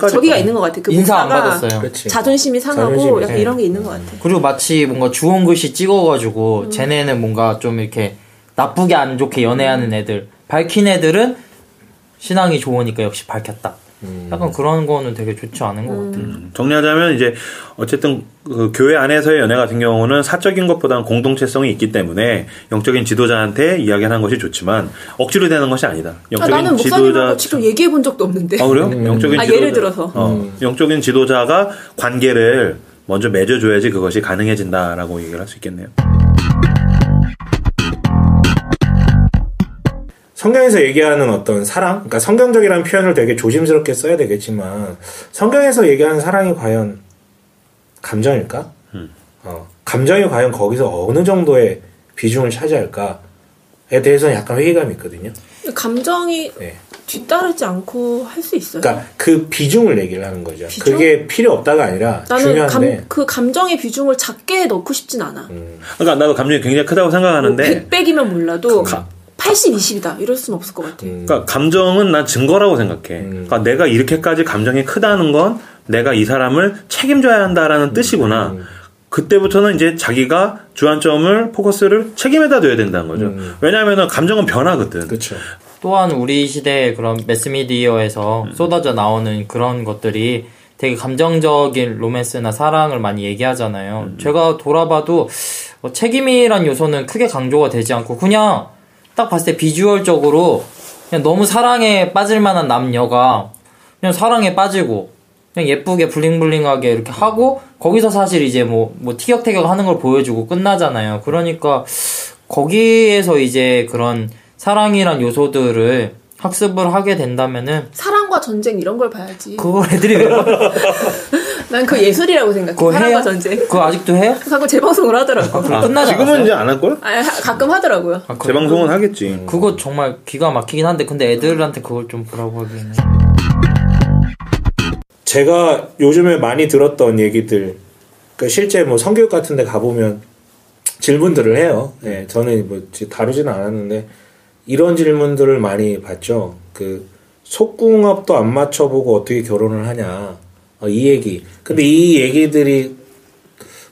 저기가 있는 것 같아. 그 인사 안 목사가 받았어요. 그렇지. 자존심이 상하고 약간 이런 게 있는 것 같아. 그리고 마치 뭔가 주홍 글씨 찍어가지고 쟤네는 뭔가 좀 이렇게 나쁘게 안 좋게 연애하는 애들, 밝힌 애들은 신앙이 좋으니까 역시 밝혔다. 약간 그런 거는 되게 좋지 않은 것 같아요. 정리하자면 이제 어쨌든 그 교회 안에서의 연애 같은 경우는 사적인 것보다는 공동체성이 있기 때문에 영적인 지도자한테 이야기하는 것이 좋지만 억지로 되는 것이 아니다. 영적인 나는 목사님하고 직접 얘기해 본 적도 없는데. 아 그래요? 영적인 지도자. 예를 들어서. 영적인 지도자가 관계를 먼저 맺어줘야지 그것이 가능해진다라고 얘기를 할 수 있겠네요. 성경에서 얘기하는 어떤 사랑, 그러니까 성경적이라는 표현을 되게 조심스럽게 써야 되겠지만 성경에서 얘기하는 사랑이 과연 감정일까? 감정이 과연 거기서 어느 정도의 비중을 차지할까에 대해서는 약간 회의감이 있거든요. 감정이 뒤따르지 않고 할 수 있어요. 그러니까 그 비중을 얘기를 하는 거죠. 비중? 그게 필요 없다가 아니라 나는 중요한데 그 감정의 비중을 작게 넣고 싶진 않아. 그러니까 나도 감정이 굉장히 크다고 생각하는데 100백이면 몰라도 80, 20이다. 이럴 수는 없을 것 같아. 그러니까 감정은 난 증거라고 생각해. 그러니까 내가 이렇게까지 감정이 크다는 건 내가 이 사람을 책임져야 한다라는 뜻이구나. 그때부터는 이제 자기가 주안점을 포커스를 책임에다 둬야 된다는 거죠. 왜냐하면 감정은 변하거든. 그렇죠. 또한 우리 시대의 그런 매스미디어에서 쏟아져 나오는 그런 것들이 되게 감정적인 로맨스나 사랑을 많이 얘기하잖아요. 제가 돌아봐도 책임이란 요소는 크게 강조가 되지 않고 그냥 딱 봤을 때 비주얼적으로 그냥 너무 사랑에 빠질 만한 남녀가 그냥 사랑에 빠지고 그냥 예쁘게 블링블링하게 이렇게 하고 거기서 사실 이제 뭐 티격태격 하는 걸 보여주고 끝나잖아요. 그러니까 거기에서 이제 그런 사랑이란 요소들을 학습을 하게 된다면은 사랑과 전쟁 이런 걸 봐야지. 그걸 애들이 왜 봐? 난 그 예술이라고 생각해. 그거 사랑과 해요? 전쟁. 그거 아직도 해요? 가끔 재방송을 하더라고. 끝나지 지금은 않았어요? 이제 안 할 걸? 가끔 하더라고요. 재방송은 하겠지. 그거 정말 기가 막히긴 한데 근데 애들한테 그걸 좀 보라고 하기에는 제가 요즘에 많이 들었던 얘기들, 그러니까 실제 뭐 성교육 같은 데 가보면 질문들을 해요. 네, 저는 뭐 다루지는 않았는데 이런 질문들을 많이 받죠. 그 속궁합도 안 맞춰보고 어떻게 결혼을 하냐. 이 얘기. 근데 이 얘기들이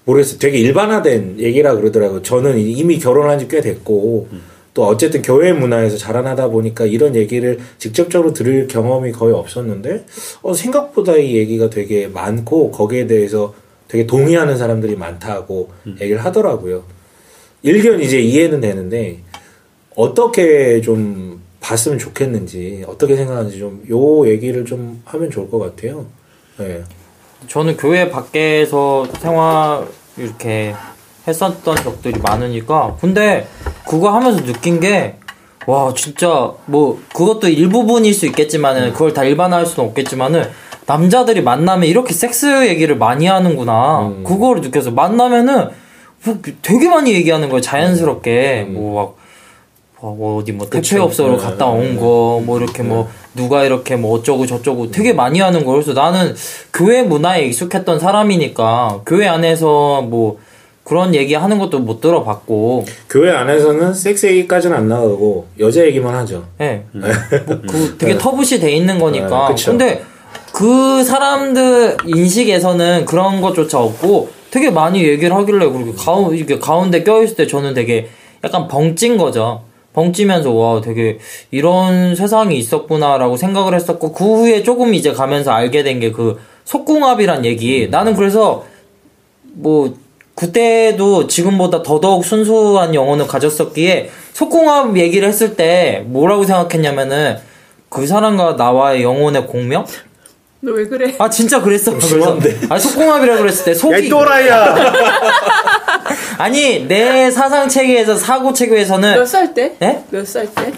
모르겠어요. 되게 일반화된 얘기라 그러더라고요. 저는 이미 결혼한 지 꽤 됐고 또 어쨌든 교회 문화에서 자라나다 보니까 이런 얘기를 직접적으로 들을 경험이 거의 없었는데 생각보다 이 얘기가 되게 많고 거기에 대해서 되게 동의하는 사람들이 많다고 얘기를 하더라고요. 일견 이제 이해는 되는데 어떻게 좀 봤으면 좋겠는지 어떻게 생각하는지 좀 요 얘기를 좀 하면 좋을 것 같아요. 네. 저는 교회 밖에서 생활 이렇게 했었던 적들이 많으니까 근데 그거 하면서 느낀 게 와 진짜 뭐 그것도 일부분일 수 있겠지만은 그걸 다 일반화할 수는 없겠지만은 남자들이 만나면 이렇게 섹스 얘기를 많이 하는구나. 그거를 느껴서 만나면은 뭐 되게 많이 얘기하는 거예요. 자연스럽게 뭐 어디 뭐 대표업소로 갔다 온 거 뭐 이렇게 뭐 누가 이렇게 뭐 어쩌고 저쩌고 되게 많이 하는 거. 그래서 나는 교회 문화에 익숙했던 사람이니까 교회 안에서 뭐 그런 얘기 하는 것도 못 들어봤고. 교회 안에서는 섹스 얘기까지는 안 나가고 여자 얘기만 하죠. 네. 뭐 그 되게 터부시 돼 있는 거니까. 그쵸. 근데 그 사람들 인식에서는 그런 것조차 없고 되게 많이 얘기를 하길래 그렇게 이게 가운데 껴있을 때 저는 되게 약간 벙찐 거죠. 벙찌면서 와 되게 이런 세상이 있었구나라고 생각을 했었고 그 후에 조금 이제 가면서 알게 된 게 그 속궁합이란 얘기. 나는 그래서 뭐 그때도 지금보다 더더욱 순수한 영혼을 가졌었기에 속궁합 얘기를 했을 때 뭐라고 생각했냐면은 그 사람과 나와의 영혼의 공명? 너 왜 그래? 아 진짜 그랬어. 심한데. 아 속궁합이라고 그랬을 때 속이 야, 이 또라이야! 아니 내 사상 체계에서 사고 체계에서는 몇 살 때? 네? 몇 살 때?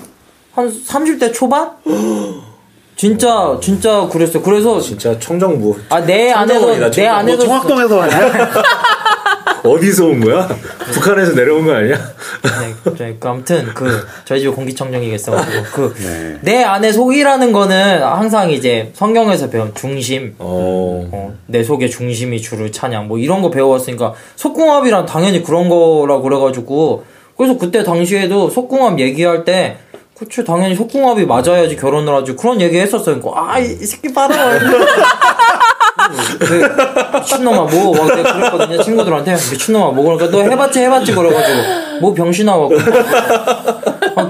한 30대 초반? 진짜 그랬어요. 그래서 진짜 청정부. 내 안에서 청학동에서 왔냐? 어디서 온 거야? 북한에서 내려온 거 아니야? 네, 아무튼 저희 집에 공기청정기가 있어가지고 내 안에 속이라는 거는 항상 이제 성경에서 배운 중심, 내 속의 중심이 주를 찬양 뭐 이런 거 배워왔으니까 속궁합이란 당연히 그런 거라고 그래가지고 그래서 그때 당시에도 속궁합 얘기할 때 그치 당연히 속궁합이 맞아야지 결혼을 하지 그런 얘기 했었어요. 이 새끼 봐라. 미친놈아 뭐 막 내가 그랬거든요 친구들한테. 미친놈아 뭐 그러니까 너 해봤지 그래가지고 뭐 병신아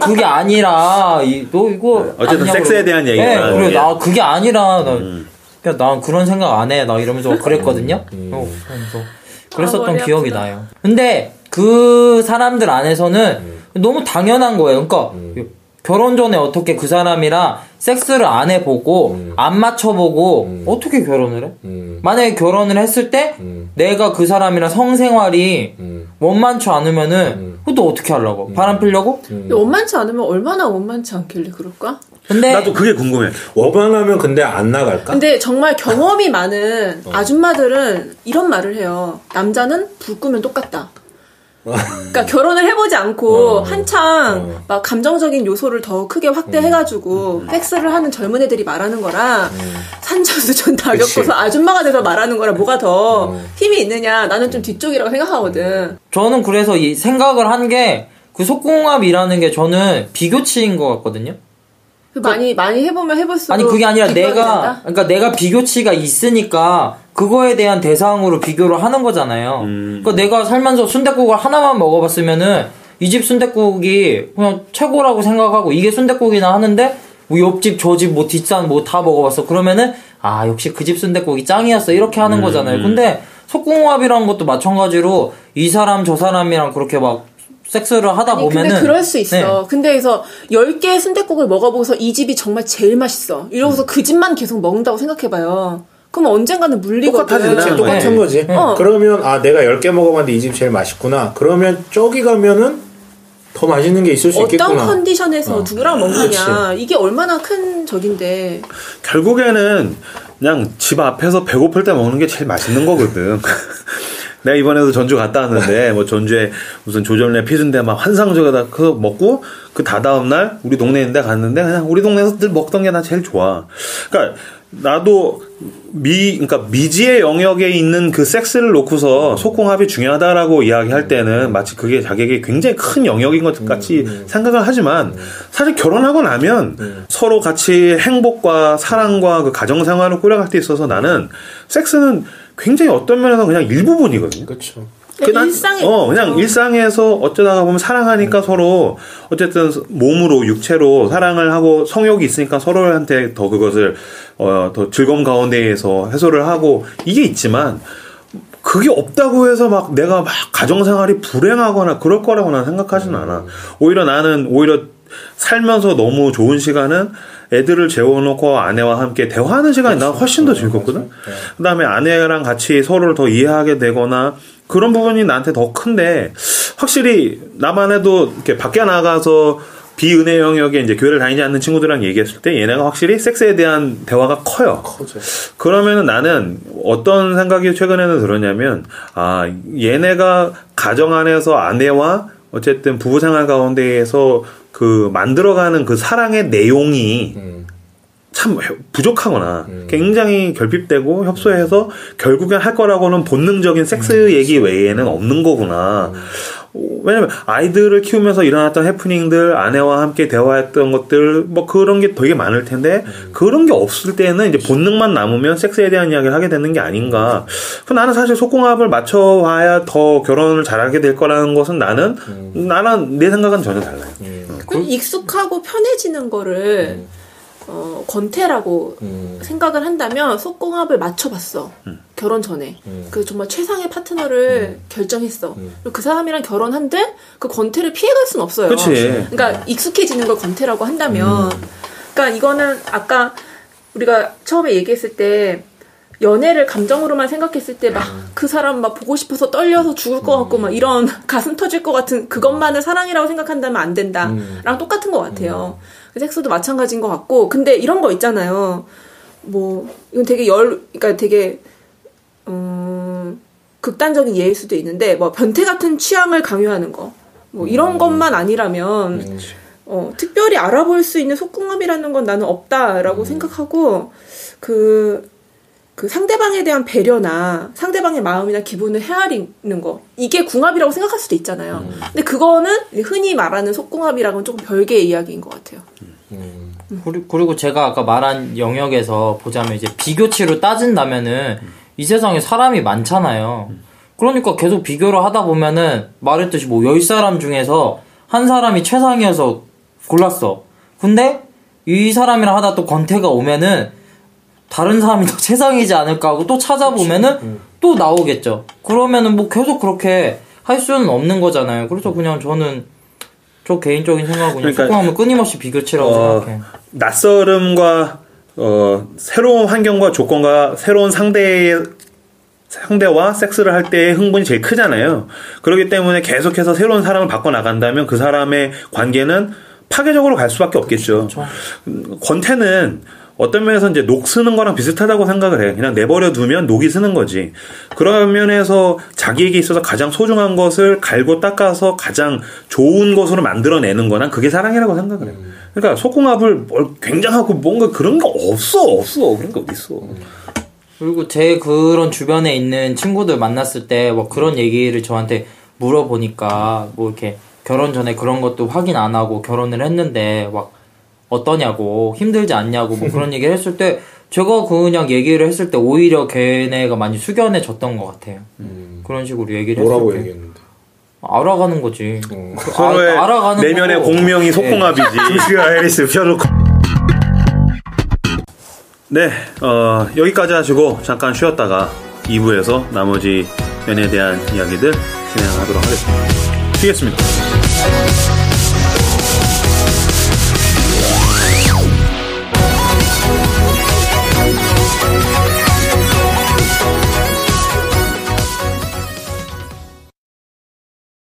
그게 아니라 너 이거 어쨌든 섹스에 대한 얘기가. 네, 그래 나 그게 아니라 나 그런 생각 안 해 나 이러면서 그랬거든요. 그랬었던 기억이 나요. 근데 그 사람들 안에서는 너무 당연한 거예요. 그러니까 결혼 전에 어떻게 그 사람이랑 섹스를 안 해보고 안 맞춰보고 어떻게 결혼을 해? 만약에 결혼을 했을 때 내가 그 사람이랑 성생활이 원만치 않으면은 그것도 어떻게 하려고? 바람 피려고? 근데 원만치 않으면 얼마나 원만치 않길래 그럴까? 근데 나도 그게 궁금해. 원만하면 근데 안 나갈까? 근데 정말 경험이 많은 아줌마들은 이런 말을 해요. 남자는 불 끄면 똑같다. 그러니까 결혼을 해보지 않고 한창 막 감정적인 요소를 더 크게 확대해가지고 섹스를 하는 젊은 애들이 말하는 거랑 산전수전 다 겪어서 아줌마가 돼서 말하는 거랑 뭐가 더 힘이 있느냐. 나는 좀 뒤쪽이라고 생각하거든. 저는 그래서 이 생각을 한 게 그 속궁합이라는 게 저는 비교치인 것 같거든요. 많이 해보면 해볼수록 아니 그게 아니라 된다? 내가 비교치가 있으니까 그거에 대한 대상으로 비교를 하는 거잖아요. 그러니까 내가 살면서 순댓국을 하나만 먹어봤으면은 이 집 순댓국이 그냥 최고라고 생각하고 이게 순댓국이나 하는데 뭐 옆집 저 집 뭐 뒷산 뭐 다 먹어봤어. 그러면은 역시 그 집 순댓국이 짱이었어 이렇게 하는 거잖아요. 근데 속궁합이라는 것도 마찬가지로 이 사람 저 사람이랑 그렇게 막 섹스를 하다 보면은 근데 그럴 수 있어. 근데 그래서 10개의 순댓국을 먹어보고서 이 집이 정말 제일 맛있어. 이러고서 그 집만 계속 먹는다고 생각해봐요. 그럼 언젠가는 물리거든. 똑같은 거지. 그러면 내가 10개 먹어봤는데 이 집 제일 맛있구나. 그러면 저기 가면은 더 맛있는 게 있을 수 있겠구나. 어떤 컨디션에서 누구랑 먹느냐. 그렇지. 이게 얼마나 큰 적인데. 결국에는 그냥 집 앞에서 배고플 때 먹는 게 제일 맛있는 거거든. 내가 이번에도 전주 갔다 왔는데, 뭐 전주에 무슨 조점내 피순대 막 환상적이다 그거 먹고, 그 다다음 날 우리 동네에 있는데 갔는데, 그냥 우리 동네에서 늘 먹던 게 나 제일 좋아. 그러니까 나도 그러니까 미지의 영역에 있는 그 섹스를 놓고서 속궁합이 중요하다라고 이야기할 때는 마치 그게 자기에게 굉장히 큰 영역인 것 같이 생각을 하지만 사실 결혼하고 나면 서로 같이 행복과 사랑과 그 가정 생활을 꾸려갈 때 있어서 나는 섹스는 굉장히 어떤 면에서 그냥 일부분이거든요. 그렇죠. 그냥 일상에서 어쩌다가 보면 사랑하니까 서로 어쨌든 몸으로 육체로 사랑을 하고 성욕이 있으니까 서로한테 더 그것을 더 즐거움 가운데에서 해소를 하고 이게 있지만 그게 없다고 해서 막 내가 막 가정생활이 불행하거나 그럴 거라고 난 생각하지는 않아. 오히려 나는 살면서 너무 좋은 시간은 애들을 재워놓고 아내와 함께 대화하는 시간이 난 훨씬 더 즐겁거든. 그 다음에 아내랑 같이 서로를 더 이해하게 되거나 그런 부분이 나한테 더 큰데 확실히 나만 해도 이렇게 밖에 나가서 비은혜 영역에 이제 교회를 다니지 않는 친구들이랑 얘기했을 때 얘네가 확실히 섹스에 대한 대화가 커요. 커져. 그러면은 나는 어떤 생각이 최근에는 들었냐면, 얘네가 가정 안에서 아내와 어쨌든 부부 생활 가운데에서 그 만들어가는 그 사랑의 내용이 참 부족하거나 굉장히 결핍되고 협소해서 결국엔 할 거라고는 본능적인 섹스 얘기 외에는 없는 거구나. 왜냐면 아이들을 키우면서 일어났던 해프닝들, 아내와 함께 대화했던 것들, 뭐 그런 게 되게 많을 텐데 그런 게 없을 때는 이제 본능만 남으면 섹스에 대한 이야기를 하게 되는 게 아닌가. 나는 사실 속궁합을 맞춰와야 더 결혼을 잘하게 될 거라는 것은 나는 내 생각은 전혀 달라요. 익숙하고 편해지는 거를 권태라고 생각을 한다면 속궁합을 맞춰봤어. 결혼 전에. 그 정말 최상의 파트너를 결정했어. 그리고 그 사람이랑 결혼한데 그 권태를 피해갈 수는 없어요. 그치. 그러니까 익숙해지는 걸 권태라고 한다면. 그러니까 이거는 아까 우리가 처음에 얘기했을 때 연애를 감정으로만 생각했을 때 막 그 사람 막 보고 싶어서 떨려서 죽을 것 같고 막 이런 가슴 터질 것 같은 그것만을 사랑이라고 생각한다면 안 된다랑 똑같은 것 같아요. 섹스도 마찬가지인 것 같고, 근데 이런 거 있잖아요. 뭐 이건 되게 그러니까 되게 극단적인 예일 수도 있는데 뭐 변태 같은 취향을 강요하는 거, 뭐 이런 것만 아니라면 특별히 알아볼 수 있는 속궁합이라는 건 나는 없다라고 생각하고 그 상대방에 대한 배려나 상대방의 마음이나 기분을 헤아리는 거, 이게 궁합이라고 생각할 수도 있잖아요. 근데 그거는 흔히 말하는 속궁합이랑은 조금 별개의 이야기인 것 같아요. 그리고 제가 아까 말한 영역에서 보자면 이제 비교치로 따진다면은 이 세상에 사람이 많잖아요. 그러니까 계속 비교를 하다 보면은 말했듯이 뭐 10사람 중에서 한 사람이 최상이어서 골랐어. 근데 이 사람이랑 하다 또 권태가 오면은 다른 사람이 더 최상이지 않을까 하고 또 찾아보면은 또 나오겠죠. 그러면은 뭐 계속 그렇게 할 수는 없는 거잖아요. 그래서 그냥 저는 저 개인적인 생각은 그러니까, 속궁합은 끊임없이 비교치라고 생각해. 낯설음과 새로운 환경과 조건과 새로운 상대와 섹스를 할 때의 흥분이 제일 크잖아요. 그렇기 때문에 계속해서 새로운 사람을 바꿔나간다면 그 사람의 관계는 파괴적으로 갈 수밖에 없겠죠. 그렇죠. 권태는 어떤 면에서 이제 녹 쓰는 거랑 비슷하다고 생각을 해. 그냥 내버려 두면 녹이 쓰는 거지. 그런 면에서 자기에게 있어서 가장 소중한 것을 갈고 닦아서 가장 좋은 것으로 만들어내는 거는 그게 사랑이라고 생각을 해. 그러니까 속궁합을 뭘 굉장하고 뭔가 그런 거 없어. 그런 게 어딨어. 그리고 제 그런 주변에 있는 친구들 만났을 때 뭐 그런 얘기를 저한테 물어보니까 뭐 이렇게 결혼 전에 그런 것도 확인 안 하고 결혼을 했는데 막 어떠냐고, 힘들지 않냐고 뭐 그런 얘기를 했을 때 제가 그냥 얘기를 했을 때 오히려 걔네가 많이 숙연해졌던 것 같아요. 그런 식으로 얘기를 했을 때 뭐라고 얘기했는데? 알아가는 거지. 서로의 알아가는 내면의 거고. 공명이 속궁합이지. 조슈아 해리스 펴놓고. 네, 여기까지 하시고 잠깐 쉬었다가 2부에서 나머지 연애에 대한 이야기들 진행하도록 하겠습니다. 쉬겠습니다.